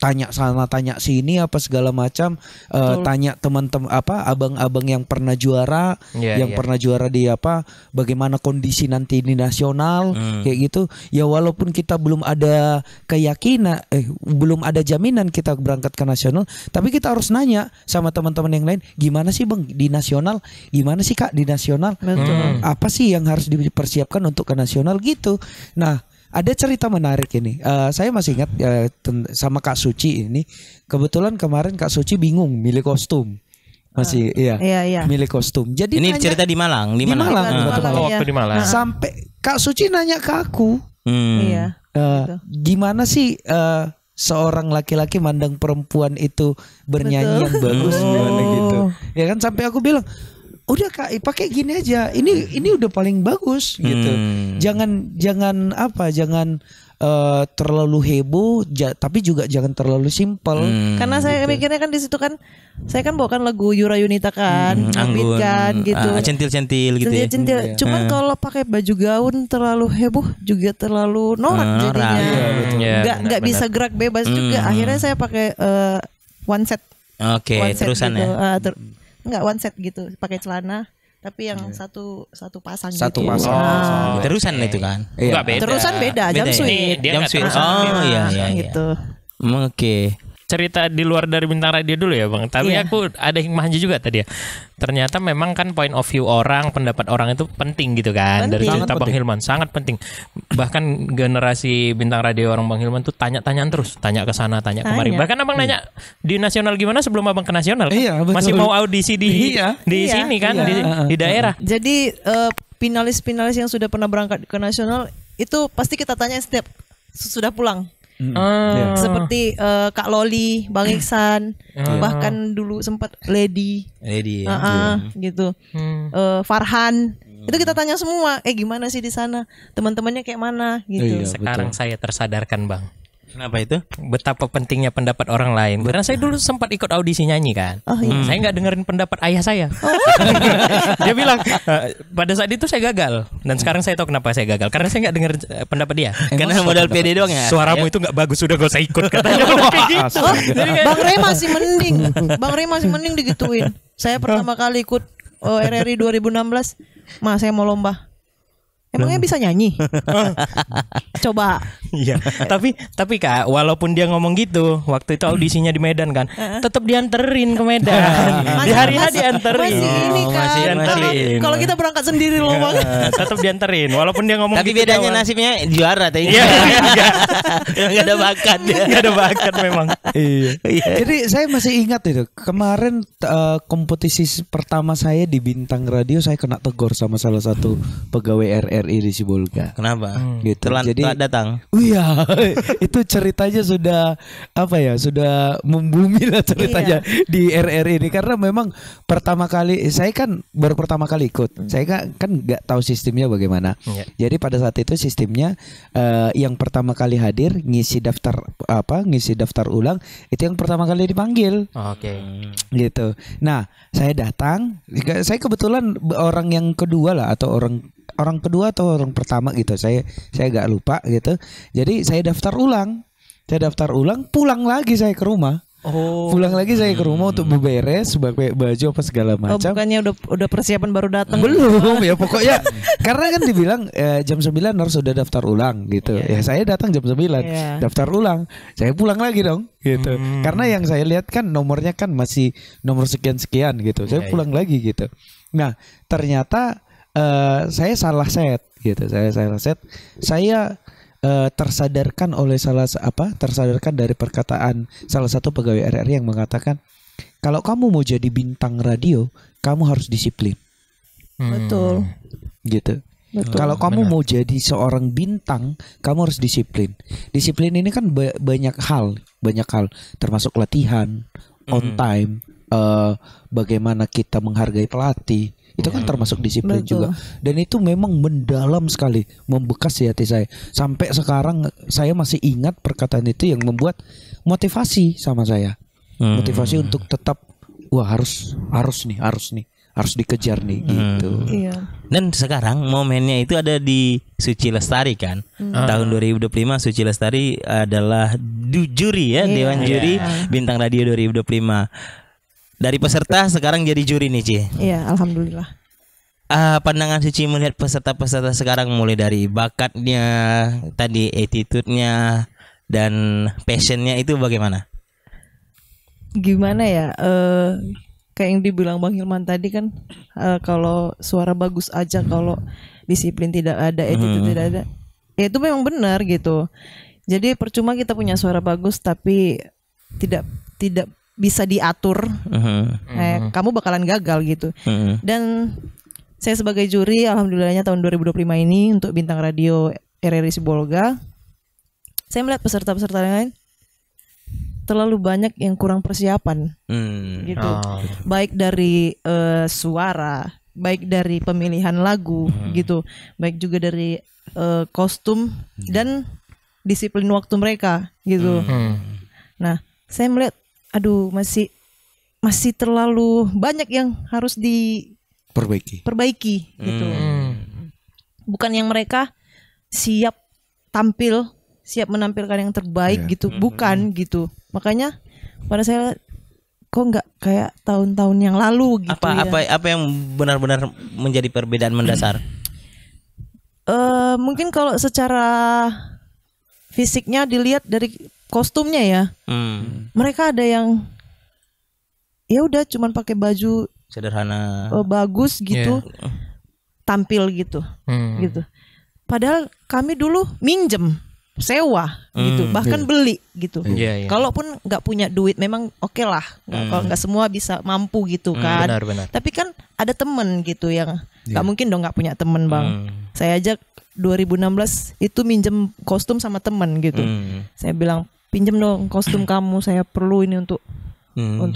Speaker 5: tanya sana tanya sini apa segala macam, tanya teman-teman abang-abang yang pernah juara,
Speaker 1: Iya, iya.
Speaker 5: pernah juara di bagaimana kondisi nanti di nasional kayak gitu. Ya walaupun kita belum ada keyakinan, belum ada jaminan kita berangkat ke nasional, tapi kita harus nanya sama teman-teman yang lain, gimana sih Bang di nasional, gimana sih Kak di nasional, apa sih yang harus dipersiapkan untuk ke nasional gitu. Nah, ada cerita menarik ini. Saya masih ingat sama Kak Suci ini. Kebetulan kemarin Kak Suci bingung milih kostum. Masih
Speaker 4: Iya.
Speaker 5: milih kostum. Jadi
Speaker 2: Ini
Speaker 5: nanya-
Speaker 2: cerita di Malang.
Speaker 5: di Malang.
Speaker 4: Di
Speaker 5: Batu
Speaker 4: Malang,
Speaker 5: Malang.
Speaker 1: Waktu di Malang.
Speaker 5: Sampai Kak Suci nanya ke aku,
Speaker 4: Iya.
Speaker 5: gimana sih seorang laki-laki mandang perempuan itu bernyanyi yang bagus gimana gitu. Ya kan sampai aku bilang, udah Kak, pakai gini aja. Ini udah paling bagus gitu. Jangan terlalu heboh, tapi juga jangan terlalu simpel.
Speaker 4: Karena saya mikirnya kan di situ kan saya kan bawakan lagu Yura Yunita kan, Ngebeat kan gitu.
Speaker 2: Centil-centil gitu ya.
Speaker 4: Centil. Cuman kalau pakai baju gaun terlalu heboh juga terlalu norak jadinya. Nggak bisa gerak bebas juga. Akhirnya saya pakai one set.
Speaker 2: Oke, terusan
Speaker 4: gitu.
Speaker 2: ya.
Speaker 4: Enggak one set gitu, pakai celana tapi yang satu pasang
Speaker 5: Satu
Speaker 4: gitu.
Speaker 5: pasang.
Speaker 2: Terusan itu kan.
Speaker 1: Enggak beda.
Speaker 4: Terusan beda,
Speaker 2: Beda
Speaker 4: jam
Speaker 2: ya?
Speaker 4: suite.
Speaker 1: Dia
Speaker 2: Jam
Speaker 1: nggak
Speaker 2: suite.
Speaker 1: terusan.
Speaker 2: Oh iya.
Speaker 4: Gitu.
Speaker 2: Oke.
Speaker 1: Cerita di luar dari bintang radio dulu ya Bang. Tapi
Speaker 4: Iya.
Speaker 1: aku ada hikmahnya juga tadi ya. Ternyata memang kan point of view orang, pendapat orang itu penting gitu kan. Dari
Speaker 4: Penting.
Speaker 1: cerita Bang Hilman sangat penting. Bahkan generasi bintang radio orang Bang Hilman tuh tanya-tanyaan terus, tanya ke sana, tanya kemari.
Speaker 4: Tanya.
Speaker 1: Bahkan Abang nanya di nasional gimana sebelum Abang ke nasional. Kan?
Speaker 5: Iya, betul.
Speaker 1: Masih mau audisi di
Speaker 5: Iya.
Speaker 1: sini kan, di daerah.
Speaker 4: Jadi finalis-finalis yang sudah pernah berangkat ke nasional itu pasti kita tanya setiap sudah pulang. Seperti Kak Loli, Bang Iksan, bahkan dulu sempat Lady, gitu, Farhan. Itu kita tanya semua, gimana sih di sana, teman-temannya kayak mana, gitu.
Speaker 5: Iya.
Speaker 1: Sekarang saya tersadarkan Bang.
Speaker 2: Kenapa itu?
Speaker 1: Betapa pentingnya pendapat orang lain. Karena saya dulu sempat ikut audisi nyanyi kan. Saya nggak dengerin pendapat ayah saya. Dia bilang pada saat itu saya gagal. Dan sekarang saya tahu kenapa saya gagal. Karena saya nggak denger pendapat dia.
Speaker 2: Karena modal PD doang ya.
Speaker 1: Suaramu itu nggak bagus, sudah gak usah ikut katanya. Kayak gitu. Jadi kayak-
Speaker 4: Bang Rey masih mending, Bang Rey masih mending digituin. Saya pertama kali ikut RRI 2016, Mas saya mau lomba. Emangnya bisa nyanyi? Coba.
Speaker 1: Iya. Tapi Kak, walaupun dia ngomong gitu, waktu itu audisinya di Medan kan, tetap dianterin ke Medan. Di hari H dianterin.
Speaker 4: Masih ini kan.
Speaker 2: masih.
Speaker 4: Kalau kita berangkat sendiri loh Bang.
Speaker 1: Tetap dianterin walaupun dia ngomong
Speaker 2: Tapi
Speaker 1: gitu di
Speaker 2: bedanya
Speaker 1: awal.
Speaker 2: nasibnya juara tadi.
Speaker 1: Iya,
Speaker 2: Enggak ada bakat dia.
Speaker 1: Nggak ada bakat memang.
Speaker 5: Iya. Jadi saya masih ingat itu kemarin kompetisi pertama saya di Bintang Radio, saya kena tegur sama salah satu pegawai RRI di Sibolga.
Speaker 2: Kenapa?
Speaker 5: Gitu.
Speaker 2: Telat datang.
Speaker 5: Iya, itu ceritanya sudah apa ya? Sudah membumi lah ceritanya di RRI ini karena memang pertama kali saya kan baru pertama kali ikut. Saya kan nggak tahu sistemnya bagaimana. Jadi pada saat itu sistemnya yang pertama kali hadir ngisi daftar ulang itu yang pertama kali dipanggil.
Speaker 1: Oke.
Speaker 5: Gitu. Nah, saya datang, saya kebetulan orang yang kedua lah atau orang kedua atau orang pertama gitu. Saya agak lupa gitu. Jadi saya daftar ulang. Pulang lagi saya ke rumah. Pulang lagi saya ke rumah untuk beberes, pakai baju apa segala macam.
Speaker 4: Bukannya udah persiapan baru datang.
Speaker 5: Belum ya pokoknya karena kan dibilang jam 9 harus sudah daftar ulang gitu. Ya saya datang jam 9 daftar ulang. Saya pulang lagi dong gitu. Karena yang saya lihat kan nomornya kan masih nomor sekian-sekian gitu. Saya pulang lagi gitu. Nah, ternyata saya salah set gitu. Saya tersadarkan dari perkataan salah satu pegawai RRI yang mengatakan kalau kamu mau jadi bintang radio kamu harus disiplin.
Speaker 4: Betul.
Speaker 5: Gitu. Kalau kamu mau jadi seorang bintang kamu harus disiplin. Disiplin ini kan banyak hal termasuk latihan, on time, bagaimana kita menghargai pelatih. Itu kan termasuk disiplin juga. Dan itu memang mendalam sekali, membekas di hati saya. Sampai sekarang saya masih ingat perkataan itu yang membuat motivasi sama saya. Motivasi untuk tetap harus dikejar nih gitu.
Speaker 4: Iya.
Speaker 2: Dan sekarang momennya itu ada di Suci Lestari kan. Tahun 2025 Suci Lestari adalah juri ya, Dewan Juri Bintang Radio 2025. Dari peserta sekarang jadi juri nih, Ci.
Speaker 4: Iya, alhamdulillah.
Speaker 2: Pandangan Suci melihat peserta-peserta sekarang mulai dari bakatnya, tadi attitude-nya dan passionnya itu bagaimana?
Speaker 4: Gimana ya? Kayak yang dibilang Bang Hilman tadi kan, kalau suara bagus aja, kalau disiplin tidak ada, attitude tidak ada. Ya itu memang benar gitu. Jadi percuma kita punya suara bagus tapi tidak bisa diatur, kamu bakalan gagal gitu. Dan saya sebagai juri, alhamdulillahnya tahun 2025 ini untuk Bintang Radio RRI Sibolga, saya melihat peserta-peserta yang lain terlalu banyak yang kurang persiapan, gitu. Baik dari suara, baik dari pemilihan lagu, gitu, baik juga dari kostum dan disiplin waktu mereka gitu. Nah, saya melihat aduh masih terlalu banyak yang harus diperbaiki gitu. Bukan yang mereka siap menampilkan yang terbaik gitu, bukan gitu. Makanya pada saya kok nggak kayak tahun-tahun yang lalu gitu.
Speaker 2: Apa yang benar-benar menjadi perbedaan mendasar?
Speaker 4: Mungkin kalau secara fisiknya dilihat dari kostumnya ya, mereka ada yang ya udah cuman pakai baju
Speaker 2: sederhana,
Speaker 4: bagus gitu, tampil gitu, gitu. Padahal kami dulu minjem, sewa gitu, bahkan beli gitu. Kalaupun nggak punya duit, memang oke lah. Kalau nggak semua bisa mampu gitu kan.
Speaker 1: Benar.
Speaker 4: Tapi kan ada temen gitu yang nggak mungkin dong nggak punya temen bang. Saya aja 2016 itu minjem kostum sama temen gitu. Saya bilang pinjem dong kostum kamu, saya perlu ini untuk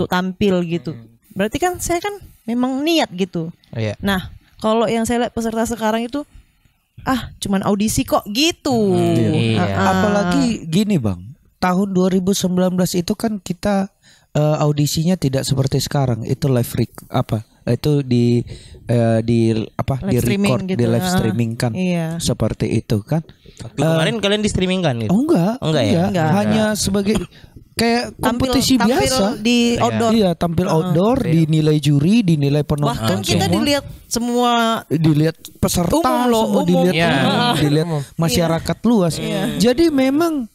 Speaker 4: tampil gitu. Berarti kan saya kan memang niat gitu. Nah kalau yang saya lihat peserta sekarang itu cuman audisi kok gitu.
Speaker 5: Apalagi gini bang, tahun 2019 itu kan kita audisinya tidak seperti sekarang. Itu live itu di record,
Speaker 4: gitu.
Speaker 5: di live streaming kan. Seperti itu kan.
Speaker 2: Kemarin kalian di streaming kan? Gitu?
Speaker 5: Enggak ya. Hanya sebagai kayak kompetisi biasa
Speaker 4: di outdoor.
Speaker 5: Iya, tampil outdoor, dinilai juri, dinilai penonton.
Speaker 4: Bahkan kita
Speaker 5: dilihat peserta,
Speaker 4: umum.
Speaker 5: dilihat masyarakat luas. Jadi memang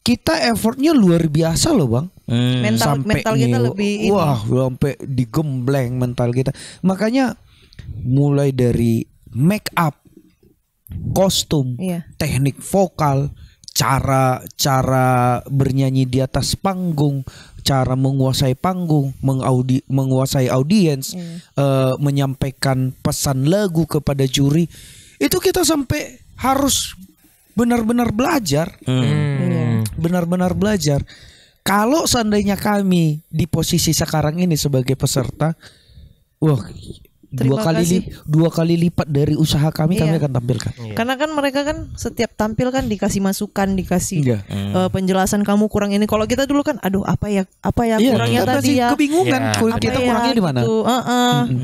Speaker 5: kita effortnya luar biasa loh bang.
Speaker 4: Mental kita lebih
Speaker 5: sampai digembleng mental kita. Makanya mulai dari make up, kostum, teknik vokal, cara bernyanyi di atas panggung, cara menguasai panggung, menguasai audiens, menyampaikan pesan lagu kepada juri, itu kita sampai harus benar-benar belajar, benar-benar belajar. Kalau seandainya kami di posisi sekarang ini sebagai peserta, dua kali lipat dari usaha kami akan tampilkan.
Speaker 4: Karena kan mereka kan setiap tampil kan dikasih masukan, dikasih penjelasan kamu kurang ini. Kalau kita dulu kan apa ya kurangnya tadi ya.
Speaker 5: Kebingungan kita kurangnya di mana.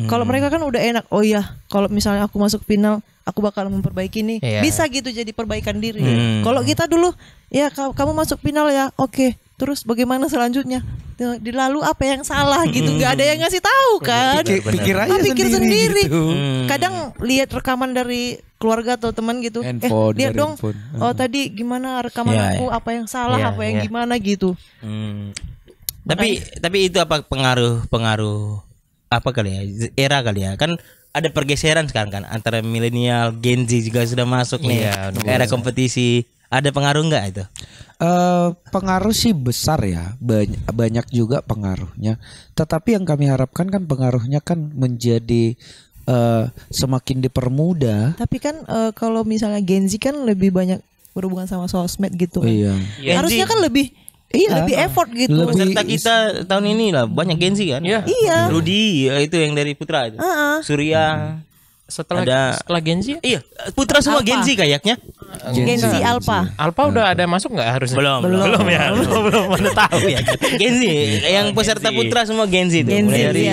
Speaker 4: Kalau mereka kan udah enak. Oh iya, kalau misalnya aku masuk final, aku bakal memperbaiki nih. Bisa gitu jadi perbaikan diri. Kalau kita dulu ya kamu masuk final ya, oke. Terus bagaimana selanjutnya? Lalu apa yang salah gitu? Gak ada yang ngasih tahu kan? Pikir sendiri. Gitu. Kadang lihat rekaman dari keluarga atau teman gitu. Lihat dong. Oh tadi gimana rekaman aku? Apa yang salah? Apa yang gimana gitu?
Speaker 2: Tapi itu apa pengaruh apa kali ya? Era kali ya? Kan ada pergeseran sekarang kan antara milenial, Gen Z juga sudah masuk nih. Era kompetisi. Ada pengaruh nggak itu?
Speaker 5: Pengaruh sih besar ya, banyak juga pengaruhnya. Tetapi yang kami harapkan kan pengaruhnya kan menjadi semakin dipermudah.
Speaker 4: Tapi kan kalau misalnya Gen Z kan lebih banyak berhubungan sama sosmed gitu. Harusnya kan lebih effort gitu.
Speaker 2: Peserta kita tahun ini lah banyak Gen Z kan. Rudy itu yang dari Putra itu. Surya. Setelah
Speaker 1: Gen Z?
Speaker 2: Iya, Putra semua Gen Z kayaknya.
Speaker 4: Gen Z Alpha
Speaker 1: udah ada masuk nggak harusnya?
Speaker 2: Belum ya. Belum tahu ya. Gen Z yang peserta Putra semua Gen Z itu. Dari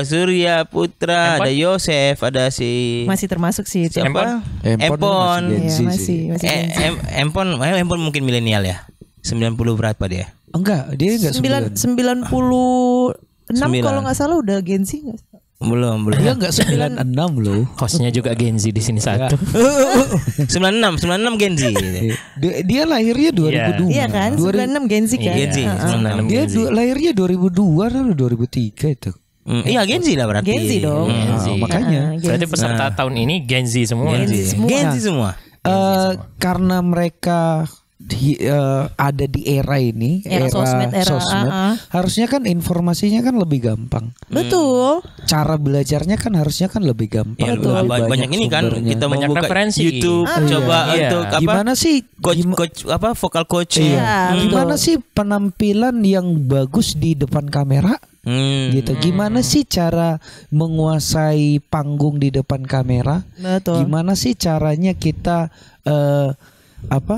Speaker 2: Surya, Putra, ada Yosef, ada si
Speaker 4: masih termasuk sih itu.
Speaker 2: Siapa? Empon. Empon mungkin milenial ya. 90 berapa dia?
Speaker 5: Enggak, dia enggak
Speaker 4: 96 kalau nggak salah udah Gen Z nggak?
Speaker 2: Belum.
Speaker 5: Dia enggak 96 loh.
Speaker 1: Hostnya juga Gen Z di sini satu.
Speaker 2: 96 Gen Z.
Speaker 5: Dia lahirnya 2002.
Speaker 4: Iya kan? 96 Gen Z kan.
Speaker 2: Gen Z.
Speaker 5: Dia lahirnya 2002 atau 2003 itu.
Speaker 2: Iya Gen Z lah berarti.
Speaker 4: Gen Z dong.
Speaker 5: Makanya.
Speaker 1: Berarti peserta tahun ini Gen Z semua.
Speaker 2: Gen Z semua.
Speaker 5: Karena mereka ada di era ini, era sosmed. Harusnya kan informasinya kan lebih gampang.
Speaker 4: Betul.
Speaker 5: Cara belajarnya kan harusnya kan lebih gampang.
Speaker 2: Lebih banyak ini kan kita
Speaker 1: banyak
Speaker 2: membuka
Speaker 1: referensi.
Speaker 2: YouTube coba untuk apa?
Speaker 5: Gimana sih
Speaker 2: coach apa vokal coach?
Speaker 5: Gimana sih penampilan yang bagus di depan kamera? Gitu. Gimana sih cara menguasai panggung di depan kamera?
Speaker 4: Betul.
Speaker 5: Gimana sih caranya kita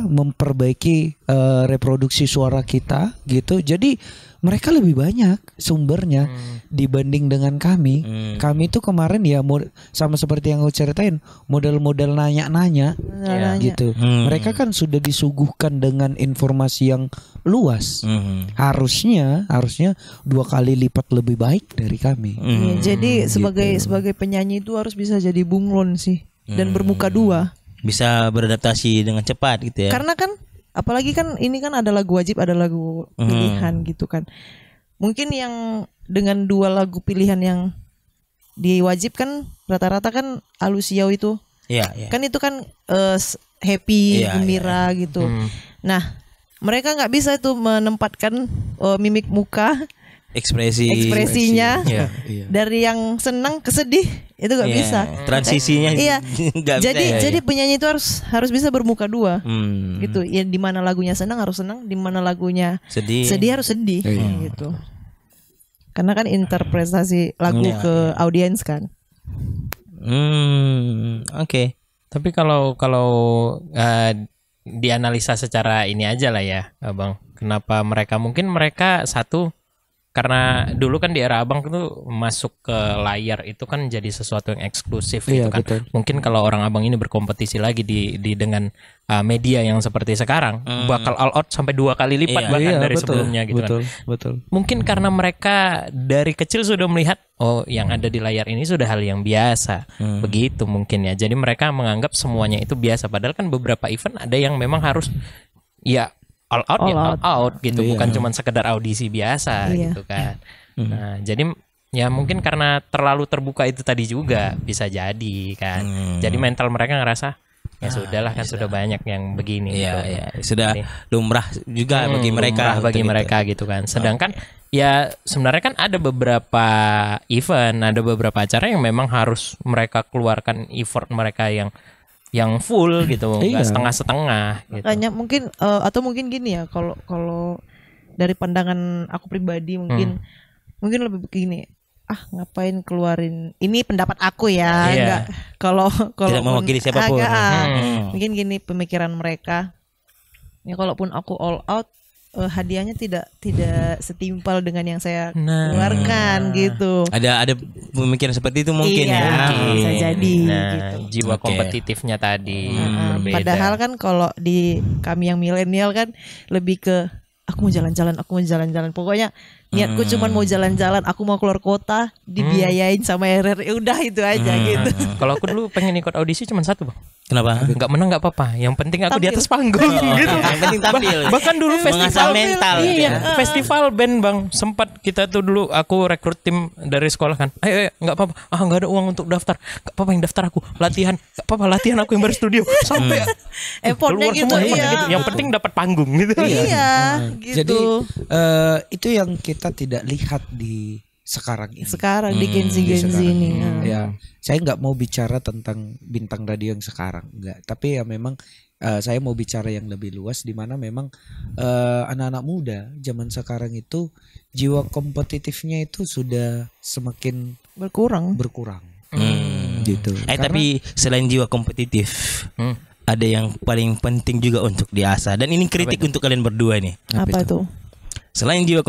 Speaker 5: memperbaiki reproduksi suara kita gitu. Jadi mereka lebih banyak sumbernya dibanding dengan kami. Kami tuh kemarin ya sama seperti yang aku ceritain, model-model nanya-nanya gitu. Mereka kan sudah disuguhkan dengan informasi yang luas. Harusnya 2 kali lipat lebih baik dari kami.
Speaker 4: Ya, jadi sebagai penyanyi itu harus bisa jadi bunglon sih dan bermuka dua.
Speaker 2: Bisa beradaptasi dengan cepat gitu ya.
Speaker 4: Karena kan apalagi kan ini kan ada lagu wajib, ada lagu pilihan gitu kan. Mungkin yang dengan 2 lagu pilihan yang diwajibkan rata-rata kan alusiau itu.
Speaker 2: Iya.
Speaker 4: Kan itu kan happy, gembira gitu. Nah, mereka nggak bisa itu menempatkan mimik muka, ekspresinya dari yang senang ke sedih itu nggak bisa.
Speaker 2: Transisinya nggak bisa.
Speaker 4: Jadi penyanyi itu harus bisa bermuka dua gitu. Ya di mana lagunya senang harus senang, di mana lagunya sedih harus sedih gitu. Karena kan interpretasi lagu ke audiens kan.
Speaker 2: Oke.
Speaker 1: Tapi kalau dianalisa secara ini aja lah ya, Abang. Kenapa mereka satu, karena dulu kan di era Abang tuh masuk ke layar itu kan jadi sesuatu yang eksklusif gitu kan.
Speaker 5: Betul.
Speaker 1: Mungkin kalau orang Abang ini berkompetisi lagi di dengan media yang seperti sekarang, bakal all out sampai 2 kali lipat bahkan dari sebelumnya gitu kan.
Speaker 5: Betul.
Speaker 1: Mungkin karena mereka dari kecil sudah melihat yang ada di layar ini sudah hal yang biasa. Begitu mungkin ya. Jadi mereka menganggap semuanya itu biasa, padahal kan beberapa event ada yang memang harus all out gitu, bukan cuma sekedar audisi biasa gitu kan. Nah, jadi ya mungkin karena terlalu terbuka itu tadi juga bisa jadi kan. Jadi mental mereka ngerasa ya sudahlah kan sudah banyak yang begini gitu.
Speaker 2: Sudah lumrah juga bagi mereka.
Speaker 1: Bagi mereka gitu kan. Sedangkan ya sebenarnya kan ada beberapa event, ada beberapa acara yang memang harus mereka keluarkan effort mereka yang full gitu, nggak setengah-setengah gitu.
Speaker 4: Makanya mungkin atau mungkin gini ya, kalau dari pandangan aku pribadi mungkin lebih begini, ngapain keluarin, ini pendapat aku ya, enggak kalau
Speaker 2: tidak mewakili siapapun.
Speaker 4: Mungkin gini pemikiran mereka. Ya kalaupun aku all out, hadiahnya tidak setimpal dengan yang saya keluarkan gitu.
Speaker 2: Ada pemikiran seperti itu mungkin ya.
Speaker 4: Bisa jadi gitu.
Speaker 1: Jiwa kompetitifnya tadi berbeda.
Speaker 4: Padahal kan kalau di kami yang milenial kan lebih ke aku mau jalan-jalan. Pokoknya niatku cuma mau jalan-jalan, aku mau keluar kota, dibiayain sama RRI, udah itu aja gitu.
Speaker 1: Kalau aku dulu pengen ikut audisi cuma satu, Bang.
Speaker 2: Kenapa?
Speaker 1: Nggak menang nggak apa-apa, yang penting aku di atas panggung gitu.
Speaker 2: Yang penting tampil.
Speaker 1: Bahkan dulu festival
Speaker 2: mental.
Speaker 1: Festival band, Bang. Sempat kita tuh dulu aku rekrut tim dari sekolah kan. Ayo nggak apa-apa. Nggak ada uang untuk daftar. Nggak apa-apa, yang daftar aku. Latihan. Nggak apa-apa, latihan aku yang berstudio. Sampai
Speaker 4: effortnya gitu,
Speaker 1: gitu. Yang penting dapat panggung gitu.
Speaker 4: Gitu.
Speaker 5: Jadi itu yang kita tidak lihat di sekarang ini.
Speaker 4: Sekarang di Gen Z ini.
Speaker 5: Ya, saya nggak mau bicara tentang bintang radio yang sekarang, nggak. Tapi ya memang saya mau bicara yang lebih luas, di mana memang anak-anak muda zaman sekarang itu jiwa kompetitifnya itu sudah semakin berkurang. Gitu.
Speaker 2: Tapi selain jiwa kompetitif, ada yang paling penting juga untuk diasah. Dan ini kritik untuk kalian berdua nih.
Speaker 4: Apa itu?
Speaker 2: Selain jiwa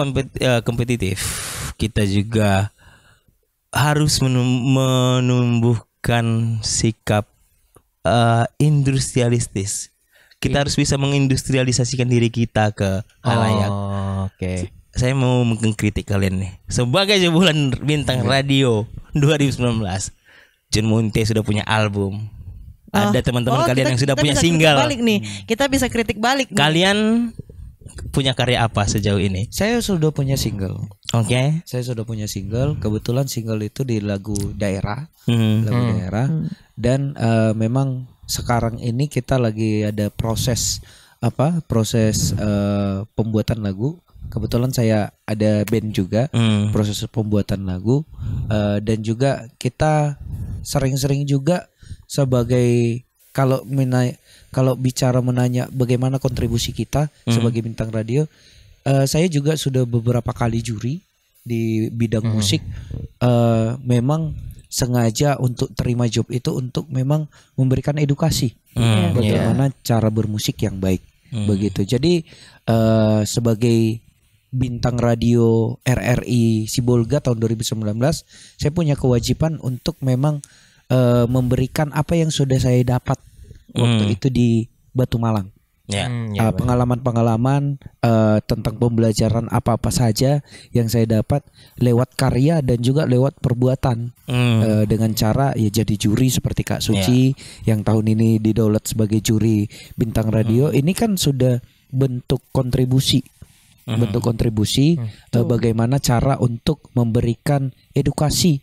Speaker 2: kompetitif, kita juga harus menumbuhkan sikap industrialistis. Kita harus bisa mengindustrialisasikan diri kita ke halayak.
Speaker 1: Oke.
Speaker 2: Saya mau mengkritik kalian nih. Sebagai jebolan bintang radio 2019, Jun Munte sudah punya album. Ada teman-teman kalian yang sudah punya single.
Speaker 4: Balik nih. Kita bisa kritik balik nih.
Speaker 2: Kalian punya karya apa sejauh ini?
Speaker 5: Saya sudah punya single.
Speaker 2: Oke.
Speaker 5: Saya sudah punya single. Kebetulan single itu di lagu daerah, dan memang sekarang ini kita lagi ada proses pembuatan lagu. Kebetulan saya ada band juga, proses pembuatan lagu, dan juga kita sering-sering juga sebagai kalau bicara menanya bagaimana kontribusi kita sebagai bintang radio, saya juga sudah beberapa kali juri di bidang musik. Memang sengaja untuk terima job itu untuk memang memberikan edukasi bagaimana cara bermusik yang baik. Begitu. Jadi sebagai bintang radio RRI Sibolga tahun 2019, saya punya kewajiban untuk memang memberikan apa yang sudah saya dapat waktu itu di Batu Malang. Pengalaman-pengalaman tentang pembelajaran apa-apa saja yang saya dapat lewat karya dan juga lewat perbuatan, dengan cara ya jadi juri seperti Kak Suci yang tahun ini didaulat sebagai juri bintang radio. Ini kan sudah bentuk kontribusi bagaimana cara untuk memberikan edukasi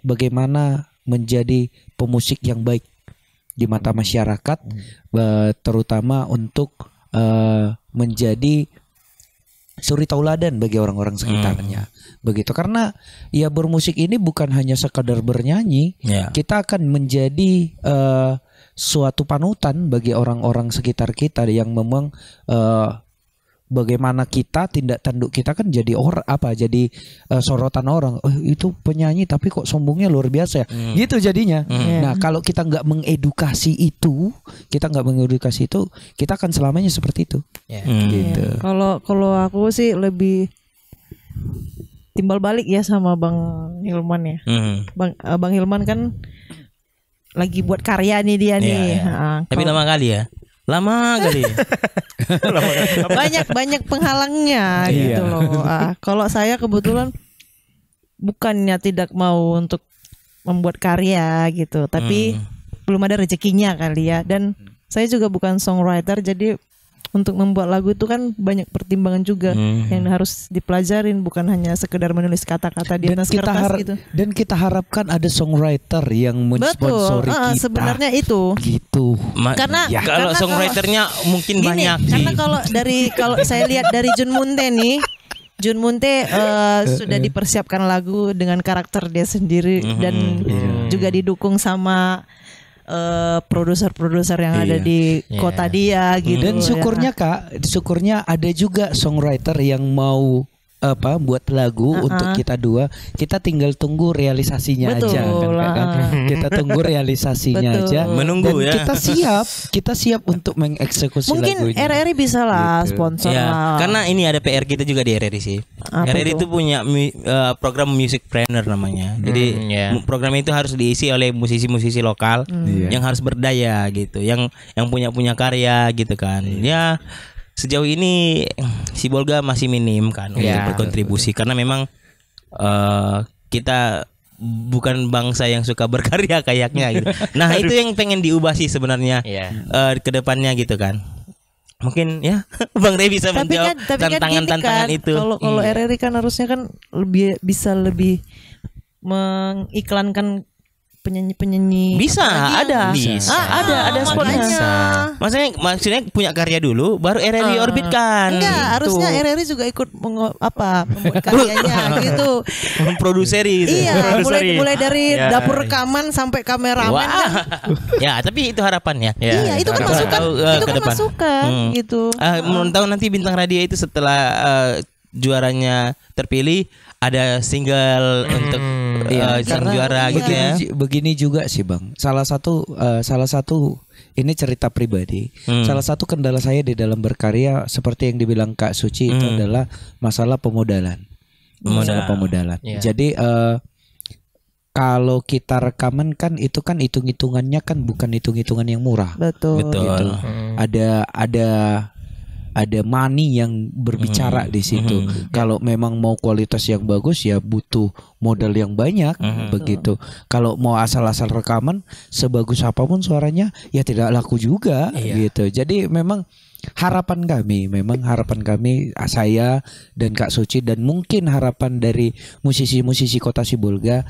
Speaker 5: bagaimana menjadi pemusik yang baik di mata masyarakat, terutama untuk menjadi suri tauladan bagi orang-orang sekitarnya. Begitu, karena ya bermusik ini bukan hanya sekadar bernyanyi, kita akan menjadi suatu panutan bagi orang-orang sekitar kita yang memang bagaimana kita tindak tanduk kita kan jadi jadi sorotan orang. Itu penyanyi tapi kok sombongnya luar biasa ya. Gitu jadinya. Nah, kalau kita nggak mengedukasi itu, kita akan selamanya seperti itu. Gitu.
Speaker 4: Kalau aku sih lebih timbal balik ya sama Bang Hilman ya. Bang Hilman kan lagi buat karya nih dia nih.
Speaker 2: Tapi lama kali ya.
Speaker 4: Banyak penghalangnya gitu loh. Kalau saya kebetulan bukannya tidak mau untuk membuat karya gitu, tapi belum ada rezekinya kali ya. Dan saya juga bukan songwriter, jadi untuk membuat lagu itu kan banyak pertimbangan juga yang harus dipelajarin, bukan hanya sekedar menulis kata-kata di atas kertas gitu.
Speaker 5: Dan kita harapkan ada songwriter yang mensponsori kita.
Speaker 4: Sebenarnya itu.
Speaker 5: Gitu.
Speaker 4: Karena
Speaker 2: kalau songwriternya mungkin banyak sih.
Speaker 4: Karena kalau saya lihat dari Jun Munte nih, Jun Munte sudah dipersiapkan lagu dengan karakter dia sendiri dan juga didukung sama produser-produser yang ada di kota dia gitu.
Speaker 5: Dan syukurnya syukurnya ada juga songwriter yang mau buat lagu untuk kita dua. Kita tinggal tunggu realisasinya aja kan. Kita tunggu realisasinya aja.
Speaker 2: Menunggu
Speaker 5: dan
Speaker 2: ya.
Speaker 5: Kita siap untuk mengeksekusi lagunya.
Speaker 4: Mungkin RRI bisa lah sponsor lah.
Speaker 2: Karena ini ada PR kita juga di RRI sih. RRI itu punya program Music Planner namanya. Jadi program itu harus diisi oleh musisi-musisi lokal yang harus berdaya gitu, yang punya karya gitu kan. Ya sejauh ini Sibolga masih minim kan untuk berkontribusi karena memang kita bukan bangsa yang suka berkarya kayaknya gitu. Nah itu yang pengen diubah sih sebenarnya ke depannya gitu kan. Mungkin ya Bang Rey bisa menjawab tantangan-tantangan itu.
Speaker 4: Kalau RRI kan harusnya kan bisa lebih mengiklankan penyanyi
Speaker 2: bisa ada spotnya. Maksudnya punya karya dulu baru RRI orbitkan.
Speaker 4: Enggak, harusnya RRI juga ikut membuat karyanya gitu.
Speaker 2: Memproduseri itu.
Speaker 4: Iya, mulai dari dapur rekaman sampai kameramen kan.
Speaker 2: Ya, tapi itu harapannya.
Speaker 4: Iya, itu kan masukan gitu.
Speaker 2: Mau tahu nanti bintang radio itu setelah juaranya terpilih ada single untuk sang juara gitu ya.
Speaker 5: Begini juga sih Bang. Salah satu ini cerita pribadi. Salah satu kendala saya di dalam berkarya seperti yang dibilang Kak Suci itu adalah masalah pemodalan. Masalah pemodalan. Jadi kalau kita rekaman kan itu kan hitung-hitungannya kan bukan hitung-hitungan yang murah.
Speaker 4: Betul.
Speaker 5: Gitu. Ada money yang berbicara di situ. Kalau memang mau kualitas yang bagus ya butuh modal yang banyak begitu. Kalau mau asal-asal rekaman sebagus apapun suaranya ya tidak laku juga gitu. Jadi memang harapan kami saya dan Kak Suci dan mungkin harapan dari musisi-musisi Kota Sibolga,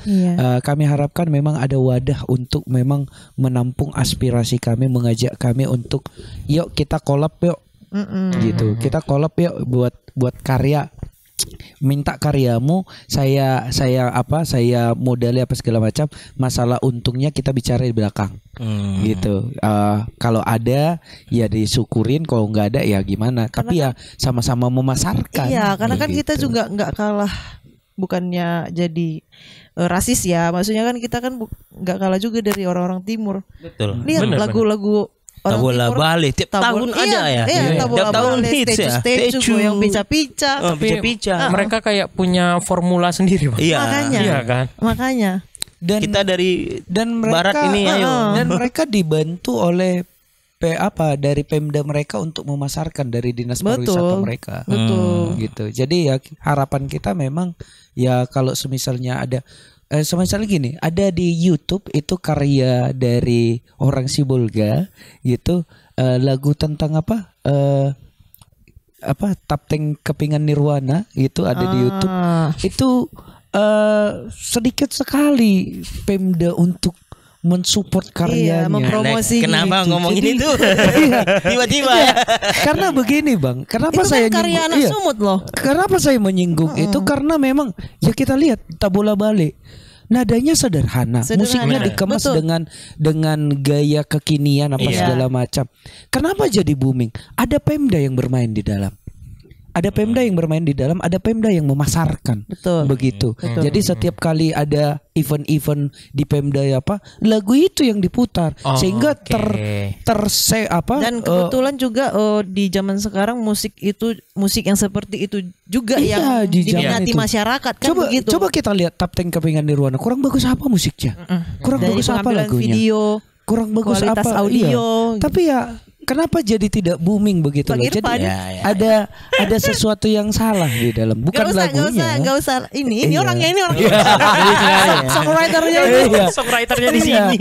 Speaker 5: kami harapkan memang ada wadah untuk memang menampung aspirasi kami, mengajak kami untuk yuk kita collab yuk. Gitu. Kita collab yuk buat karya. Minta karyamu, saya modali apa segala macam. Masalah untungnya kita bicara di belakang. Gitu. Kalau ada ya disyukurin, kalau nggak ada ya gimana. Tapi ya sama-sama memasarkan.
Speaker 4: Iya, karena kan kita juga nggak kalah bukannya jadi rasis ya. Maksudnya kan kita kan nggak kalah juga dari orang-orang timur.
Speaker 2: Betul.
Speaker 4: Lihat
Speaker 1: Bener,
Speaker 4: lagu-lagu orang
Speaker 2: Tabola
Speaker 4: timur.
Speaker 2: Bali tiap tahun ada ya.
Speaker 4: Iya,
Speaker 2: Tiap tahun hits ya.
Speaker 4: Statue yang pica-pica.
Speaker 2: Pica-pica.
Speaker 1: Mereka kayak punya formula sendiri, Bang.
Speaker 2: Iya.
Speaker 4: Makanya.
Speaker 1: Iya kan?
Speaker 4: Makanya.
Speaker 5: Dan
Speaker 2: Kita dari
Speaker 5: mereka
Speaker 2: barat ini ayo.
Speaker 5: dan mereka dibantu oleh dari Pemda mereka untuk memasarkan dari dinas pariwisata mereka.
Speaker 4: Betul.
Speaker 5: Gitu. Jadi ya harapan kita memang ya kalau semisalnya ada semisalnya gini, ada di YouTube itu karya dari orang Sibolga gitu, lagu tentang Tapteng Kepingan Nirwana itu ada di YouTube. Itu sedikit sekali Pemda untuk mensupport karyanya.
Speaker 4: mempromosi.
Speaker 2: Kenapa
Speaker 5: Gitu.
Speaker 2: ngomongin
Speaker 5: Jadi-
Speaker 2: itu?
Speaker 5: Iya.
Speaker 2: Tiba-tiba
Speaker 5: Iya.
Speaker 2: ya.
Speaker 5: Karena begini Bang, kenapa
Speaker 4: Itu
Speaker 5: saya
Speaker 4: kan karya
Speaker 5: nyinggung-
Speaker 4: anak
Speaker 5: iya.
Speaker 4: sumut loh.
Speaker 5: Kenapa saya menyinggung itu karena memang ya kita lihat Tabola Bale nadanya sederhana, musiknya
Speaker 4: Sederhana.
Speaker 5: dikemas
Speaker 4: Betul.
Speaker 5: dengan gaya kekinian apa
Speaker 1: Iya.
Speaker 5: segala macam. Kenapa jadi booming? Ada Pemda yang bermain di dalam. Ada Pemda yang bermain di dalam, ada Pemda yang memasarkan.
Speaker 4: Betul.
Speaker 5: Begitu.
Speaker 4: Betul.
Speaker 5: Jadi setiap kali ada event-event di Pemda lagu itu yang diputar
Speaker 1: Oh,
Speaker 5: sehingga
Speaker 1: oke.
Speaker 4: Dan kebetulan juga di zaman sekarang musik yang seperti itu juga
Speaker 5: Iya,
Speaker 4: yang
Speaker 5: di zaman
Speaker 4: diminati
Speaker 5: itu.
Speaker 4: masyarakat kan
Speaker 5: coba
Speaker 4: begitu.
Speaker 5: coba kita lihat Tapteng Kepingan Nirwana, kurang bagus apa musiknya? Kurang
Speaker 4: Dari
Speaker 5: bagus apa
Speaker 4: pengambilan
Speaker 5: lagunya?
Speaker 4: video,
Speaker 5: Kurang bagus
Speaker 4: kualitas
Speaker 5: apa?
Speaker 4: audio.
Speaker 5: Iya. Tapi ya kenapa jadi tidak booming begitu
Speaker 4: Bang
Speaker 5: loh? Jadi
Speaker 4: Irfan.
Speaker 5: ada sesuatu yang salah di dalam, bukan lagunya.
Speaker 4: Gak usah. Ini
Speaker 5: Iya.
Speaker 4: orangnya ini orang.
Speaker 2: Iya.
Speaker 4: Songwriternya
Speaker 5: Iya.
Speaker 4: ini.
Speaker 1: Songwriternya di
Speaker 5: Iya.
Speaker 1: sini.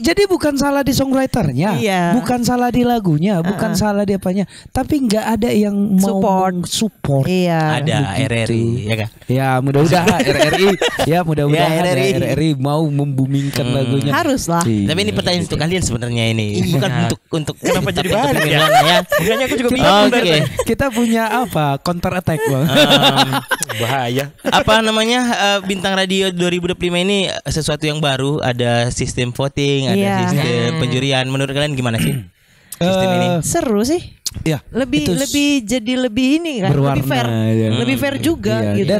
Speaker 5: Jadi bukan salah di songwriternya,
Speaker 4: Iya.
Speaker 5: bukan salah di lagunya, bukan salah di apanya, tapi nggak ada yang mau support.
Speaker 4: Iya.
Speaker 2: Ada RRI ya kan?
Speaker 5: Ya mudah-mudahan RRI, ya mudah-mudahan
Speaker 2: Ya, RRI.
Speaker 5: RRI mau membumingkan lagunya.
Speaker 4: Harus lah.
Speaker 5: Iya.
Speaker 2: Tapi ini pertanyaan untuk kalian sebenarnya ini. Bukan untuk kenapa jadi
Speaker 1: balik ya?
Speaker 2: ya?
Speaker 1: Makanya aku juga
Speaker 2: Oke.
Speaker 1: bingung.
Speaker 5: Kita punya counter attack Bang.
Speaker 1: Bahaya.
Speaker 2: Apa namanya Bintang Radio 2025 ini sesuatu yang baru, ada sistem voting, ada
Speaker 4: Iya.
Speaker 2: sistem penjurian. Menurut kalian gimana sih sistem ini?
Speaker 4: Seru sih.
Speaker 5: Ya, itu
Speaker 4: Lebih ini kan,
Speaker 5: berwarna,
Speaker 4: lebih fair.
Speaker 5: ya.
Speaker 4: Lebih fair juga
Speaker 5: Iya,
Speaker 4: gitu.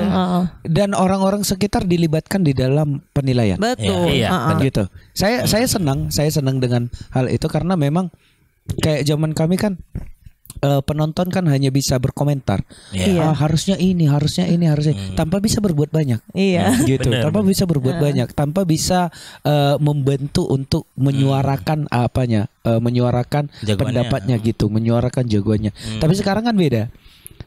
Speaker 5: dan orang-orang sekitar dilibatkan di dalam penilaian.
Speaker 4: Betul.
Speaker 1: Iya,
Speaker 5: Kan gitu. Saya senang dengan hal itu karena memang kayak zaman kami kan penonton kan hanya bisa berkomentar.
Speaker 4: Iya.
Speaker 5: Harusnya ini, harusnya tanpa bisa berbuat banyak.
Speaker 4: Iya.
Speaker 5: Gitu.
Speaker 1: Bener,
Speaker 5: Tanpa bisa berbuat banyak, tanpa bisa membantu untuk menyuarakan menyuarakan
Speaker 2: Jagoannya.
Speaker 5: pendapatnya gitu, menyuarakan jagoannya. Tapi sekarang kan beda.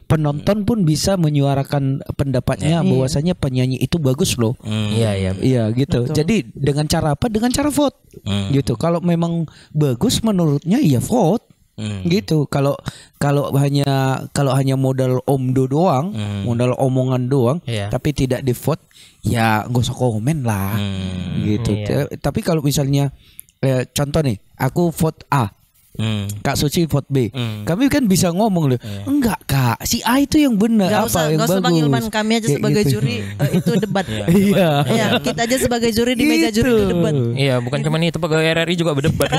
Speaker 5: Penonton pun bisa menyuarakan pendapatnya bahwasanya penyanyi itu bagus loh.
Speaker 1: Iya, iya.
Speaker 5: Iya gitu. Jadi dengan cara apa? Dengan cara vote. Gitu. Kalau memang bagus menurutnya ya vote. Gitu. Kalau hanya modal omdo doang, modal omongan doang,
Speaker 1: Iya.
Speaker 5: tapi tidak di vote, ya nggak usah komen lah. Gitu.
Speaker 1: Iya.
Speaker 5: Tapi kalau misalnya contoh nih, aku vote A, Kak Suci vote B. Kami kan bisa ngomong loh. Enggak Kak, si A itu yang benar.
Speaker 4: Gak usah,
Speaker 5: yang
Speaker 4: gak usah
Speaker 5: bagus.
Speaker 4: panggilman kami aja
Speaker 5: Kayak
Speaker 4: sebagai
Speaker 5: gitu.
Speaker 4: juri itu debat.
Speaker 5: Iya.
Speaker 4: Ya, kita aja sebagai juri di meja juri itu debat.
Speaker 1: Iya, bukan cuma itu, pegawai RRI juga berdebat.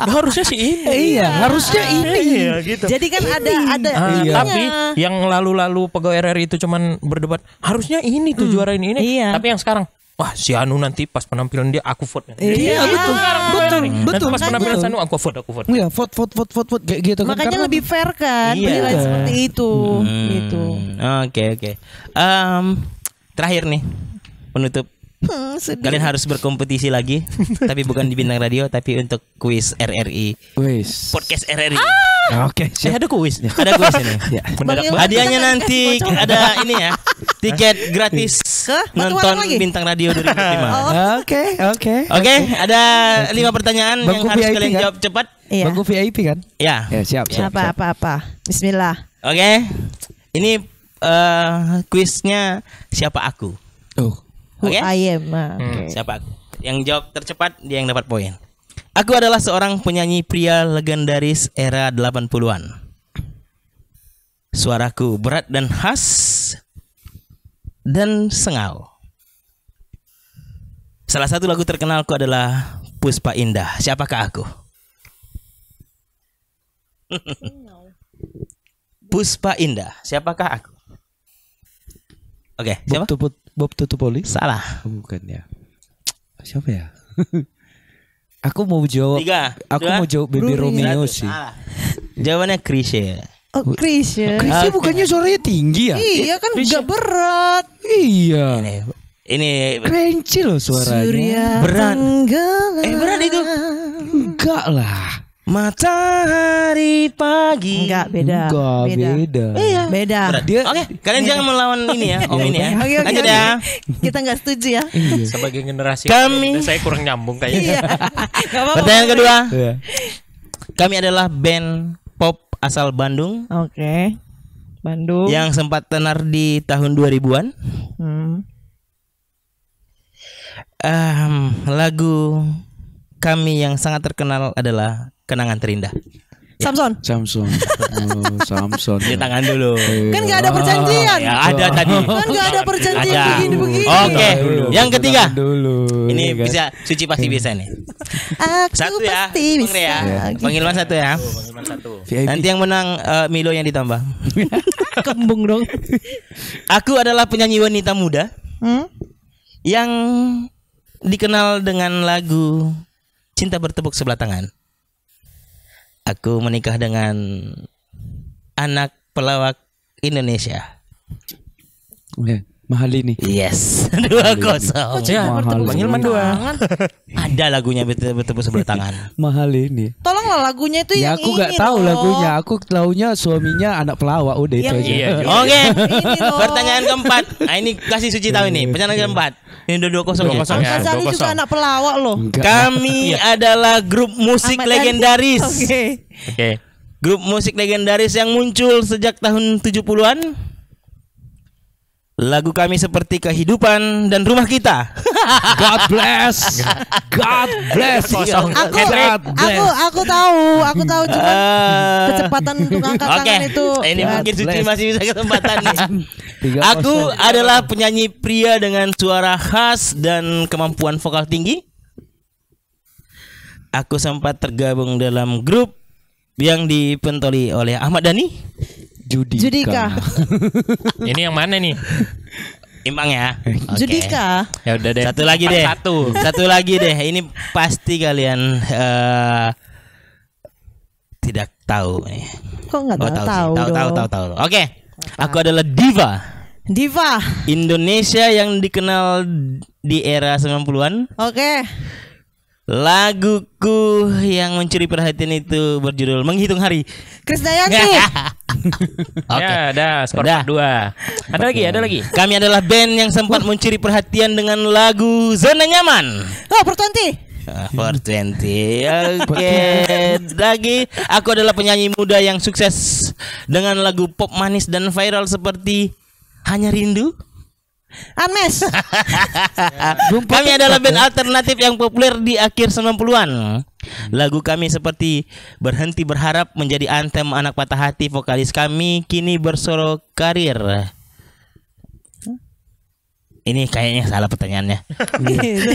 Speaker 1: Harusnya sih ini.
Speaker 5: Iya, harusnya ini.
Speaker 1: Iya, gitu.
Speaker 4: Jadi kan ada
Speaker 5: Iya.
Speaker 1: Tapi yang lalu-lalu pegawai RRI itu cuman berdebat, harusnya ini tuh juara ini.
Speaker 4: Iya.
Speaker 1: Tapi yang sekarang, wah si Anu nanti pas penampilan dia aku vote.
Speaker 5: Iya, betul.
Speaker 1: Nanti pas penampilan
Speaker 5: betul.
Speaker 1: Anu aku vote.
Speaker 5: Iya, vote kayak gitu kan.
Speaker 4: Makanya
Speaker 5: Karena
Speaker 4: lebih fair kan
Speaker 2: Iya.
Speaker 4: penilaian seperti itu gitu.
Speaker 2: Oke. Terakhir nih penutup.
Speaker 4: Sedih.
Speaker 2: Kalian harus berkompetisi lagi, tapi bukan di Bintang Radio, tapi untuk kuis RRI,
Speaker 5: wes.
Speaker 2: podcast RRI.
Speaker 5: Oke, siap.
Speaker 2: Ada kuis ini.
Speaker 5: Ya.
Speaker 1: Mendadak
Speaker 4: Bang Ilham,
Speaker 2: Hadiahnya
Speaker 4: kita
Speaker 2: nanti
Speaker 4: kasih bocor.
Speaker 2: ada ini ya, tiket gratis
Speaker 4: Ke? Batu
Speaker 2: nonton
Speaker 4: Malang lagi?
Speaker 2: Bintang Radio 2005.
Speaker 5: Oke.
Speaker 2: Oke, ada 5 pertanyaan
Speaker 5: Bangku
Speaker 2: yang harus
Speaker 5: VIP
Speaker 2: kalian
Speaker 5: kan?
Speaker 2: jawab cepat.
Speaker 4: Iya.
Speaker 5: Bangku VIP kan?
Speaker 2: Ya.
Speaker 5: Ya, siap.
Speaker 4: Apa. Bismillah.
Speaker 2: Oke. Ini kuisnya siapa aku?
Speaker 5: Oh.
Speaker 4: Who
Speaker 2: Oke.
Speaker 4: I am. Oke.
Speaker 2: Siapa aku? Yang jawab tercepat dia yang dapat poin. Aku adalah seorang penyanyi pria legendaris era 80-an. Suaraku berat dan khas dan sengal. Salah satu lagu terkenalku adalah Puspa Indah. Siapakah aku? Puspa Indah. Siapakah aku? Oke, siapa?
Speaker 5: Bob Tutupoli?
Speaker 2: Salah.
Speaker 5: Bukan ya. Siapa ya? Aku mau jawab.
Speaker 2: 3,
Speaker 5: Aku
Speaker 2: 2,
Speaker 5: mau jawab Baby Romeo sih.
Speaker 2: Salah. Jawabannya Chrisye.
Speaker 4: Oh, Chris ya.
Speaker 5: Chrisye bukannya suaranya tinggi ya?
Speaker 4: Iya kan gak berat.
Speaker 5: Iya.
Speaker 2: Ini
Speaker 5: Crunchy loh suaranya.
Speaker 4: Surya
Speaker 2: Berat.
Speaker 4: tenggelam.
Speaker 2: berat itu.
Speaker 5: Enggak lah.
Speaker 2: Matahari pagi.
Speaker 4: Enggak, beda.
Speaker 5: Enggak, beda.
Speaker 4: Iya. Beda.
Speaker 5: Dia
Speaker 2: Oke, kalian jangan melawan ini ya, Om ini ya.
Speaker 4: Oke, oke,
Speaker 2: Lanjut
Speaker 4: oke.
Speaker 2: ya.
Speaker 4: Kita nggak setuju ya.
Speaker 1: Sebagai generasi
Speaker 2: Kami-
Speaker 1: muda, saya kurang nyambung kayaknya.
Speaker 4: Iya. Gak apa-apa.
Speaker 2: Pertanyaan kedua.
Speaker 5: Iya.
Speaker 2: Kami adalah band pop asal Bandung
Speaker 4: Oke. Bandung.
Speaker 2: yang sempat tenar di tahun 2000-an.
Speaker 4: Hmm.
Speaker 2: Lagu kami yang sangat terkenal adalah Kenangan Terindah.
Speaker 4: Samson.
Speaker 5: Samson. Oh, Samson.
Speaker 2: Di tangan dulu.
Speaker 4: Kan nggak ada perjanjian.
Speaker 2: Ya ada tadi.
Speaker 4: Kan nggak ada perjanjian
Speaker 2: Ada.
Speaker 4: begini-begini.
Speaker 2: Oke. Yang ketiga.
Speaker 5: Dulu.
Speaker 2: Ini
Speaker 5: ya kan?
Speaker 2: bisa Suci pasti bisa nih.
Speaker 4: Aku
Speaker 2: Satu ya.
Speaker 4: pasti
Speaker 2: Bang
Speaker 4: bisa.
Speaker 2: Rea ya. Panggilan satu ya.
Speaker 5: VIP.
Speaker 2: Nanti yang menang Milo yang ditambah.
Speaker 4: Kembung dong.
Speaker 2: Aku adalah penyanyi wanita muda
Speaker 4: Hmm?
Speaker 2: yang dikenal dengan lagu Cinta Bertepuk Sebelah Tangan. Aku menikah dengan anak pelawak Indonesia.
Speaker 5: Oke, mahal ini.
Speaker 2: Yes, 2-0.
Speaker 1: Ya,
Speaker 5: Mahal.
Speaker 1: panggil Mandua.
Speaker 2: Ada lagunya bertepuk sebelah tangan.
Speaker 5: Mahal ini.
Speaker 4: Tolonglah lagunya itu
Speaker 5: Ya
Speaker 4: yang
Speaker 5: aku nggak
Speaker 4: ini
Speaker 5: tahu
Speaker 4: loh.
Speaker 5: lagunya. Aku taunya suaminya anak pelawak udah itu
Speaker 4: Yang
Speaker 5: aja.
Speaker 1: Iya, juga.
Speaker 2: Oke.
Speaker 4: Ini loh.
Speaker 2: Pertanyaan keempat. Nah, ini kasih Suci tahu ini. Pertanyaan keempat. Ini udah 2-0 ya.
Speaker 1: 2-0 ya.
Speaker 4: Angka Sari
Speaker 1: 2-0.
Speaker 4: juga anak pelawak loh.
Speaker 5: Enggak.
Speaker 2: Kami adalah grup musik
Speaker 4: Ahmad
Speaker 2: legendaris.
Speaker 4: Dhani. Oke.
Speaker 1: Oke.
Speaker 2: Grup musik legendaris yang muncul sejak tahun 70-an. Lagu kami seperti Kehidupan dan Rumah Kita.
Speaker 5: God bless. God bless.
Speaker 1: Kosong.
Speaker 4: Aku tahu cuma kecepatan untuk angkat
Speaker 2: Oke.
Speaker 4: tangan itu.
Speaker 2: Ini
Speaker 4: God
Speaker 2: mungkin Suci
Speaker 4: bless.
Speaker 2: masih bisa kesempatan nih.
Speaker 5: 3-0.
Speaker 2: Aku adalah penyanyi pria dengan suara khas dan kemampuan vokal tinggi. Aku sempat tergabung dalam grup yang dipentoli oleh Ahmad Dhani.
Speaker 4: Judika.
Speaker 1: Ini yang mana nih?
Speaker 2: Imbang ya. Oke.
Speaker 4: Judika.
Speaker 1: Ya udah deh.
Speaker 2: Satu lagi deh. Satu lagi deh. Ini pasti kalian tidak tahu nih.
Speaker 4: Kok nggak
Speaker 2: Oh,
Speaker 4: tahu?
Speaker 2: sih.
Speaker 4: dong.
Speaker 2: Tahu. Oke. Aku adalah diva
Speaker 4: Diva.
Speaker 2: Indonesia yang dikenal di era 90-an.
Speaker 4: Oke.
Speaker 2: Laguku yang mencuri perhatian itu berjudul Menghitung Hari.
Speaker 4: Krisdayanti.
Speaker 2: Oke.
Speaker 1: Ya, ada skor
Speaker 2: Udah.
Speaker 1: 4-2. Ada lagi.
Speaker 2: Kami adalah band yang sempat mencuri perhatian dengan lagu Zona Nyaman.
Speaker 4: Oh, Pertuanti.
Speaker 2: 420. Oke. Lagi aku adalah penyanyi muda yang sukses dengan lagu pop manis dan viral seperti Hanya Rindu.
Speaker 4: Anmes.
Speaker 2: Kami adalah band alternatif yang populer di akhir 90-an. Lagu kami seperti Berhenti Berharap menjadi anthem anak patah hati vokalis kami kini bersolo karir. Ini kayaknya salah pertanyaannya.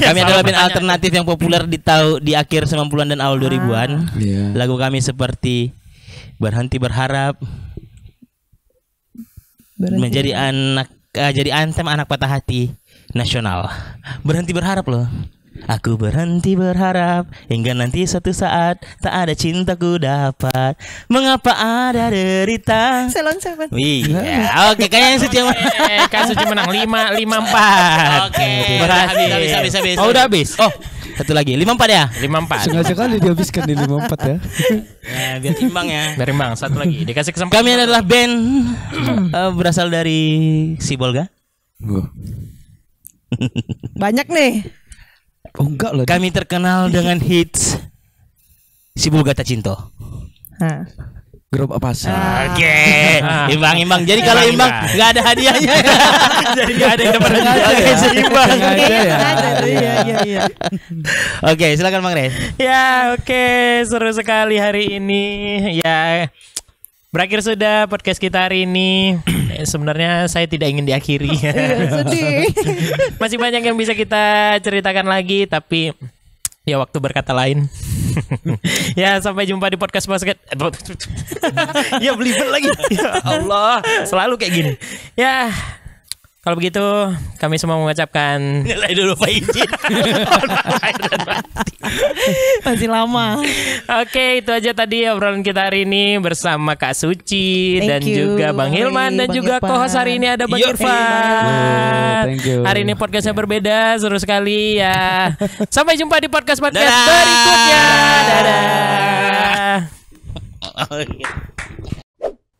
Speaker 2: Kami adalah band alternatif yang populer di akhir 90-an dan awal 2000-an.
Speaker 5: Iya.
Speaker 2: Lagu kami seperti Berhenti Berharap menjadi jadi anthem anak patah hati nasional. Berhenti berharap loh. Aku berhenti berharap hingga nanti suatu saat tak ada cintaku dapat. Mengapa ada derita?
Speaker 4: Selon Seven.
Speaker 2: Iya. Oke, kayaknya Suci yang
Speaker 1: Kan Suci menang 5-4.
Speaker 2: Oke.
Speaker 1: Berhasil.
Speaker 2: Habis.
Speaker 1: Oh, udah habis.
Speaker 2: Oh, satu lagi. 5-4 ya?
Speaker 1: 5-4.
Speaker 5: Sengaja kali dihabiskan di 5-4 ya.
Speaker 2: Ya, biar imbang ya.
Speaker 1: Dari Bang, satu lagi. Dikasih kesempatan.
Speaker 2: Kami adalah band berasal dari Sibolga.
Speaker 4: Banyak nih.
Speaker 5: Oh enggak loh.
Speaker 2: Kami terkenal dengan hits Sibolga Tacinto.
Speaker 4: Hah.
Speaker 5: Grup apa sih?
Speaker 2: Oke, imbang. Jadi kalau imbang nggak ada hadiahnya.
Speaker 1: Jadi gak ada yang dapat
Speaker 2: Oke, seimbang.
Speaker 5: Sengaja ya.
Speaker 4: Iya.
Speaker 2: Oke, silakan Bang Rey.
Speaker 1: Ya, oke, seru sekali hari ini. Ya, berakhir sudah podcast kita hari ini. Sebenarnya saya tidak ingin diakhiri.
Speaker 4: Sedih.
Speaker 1: Masih banyak yang bisa kita ceritakan lagi, tapi ya waktu berkata lain. Ya, sampai jumpa di podcast basket. Ya, belibet lagi. Ya Allah, selalu kayak gini. Ya, Kalau begitu kami semua mengucapkan
Speaker 2: Nilai dulu Pak izin.
Speaker 4: Masih lama.
Speaker 1: Oke, itu aja tadi obrolan kita hari ini bersama Kak Suci
Speaker 4: Thank
Speaker 1: dan
Speaker 4: you.
Speaker 1: juga Bang Hilman dan
Speaker 4: Bang
Speaker 1: juga
Speaker 4: Irfan.
Speaker 1: co-host hari ini ada Bang
Speaker 2: Yo.
Speaker 1: Irfan.
Speaker 5: Thank you.
Speaker 1: Hari ini podcastnya berbeda, seru sekali ya. Sampai jumpa di podcast
Speaker 2: Dadah.
Speaker 1: berikutnya. Dadah.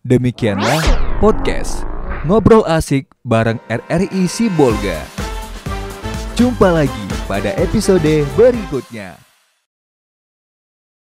Speaker 6: Demikianlah podcast Ngobrol Asik bareng RRI Sibolga. Jumpa lagi pada episode berikutnya.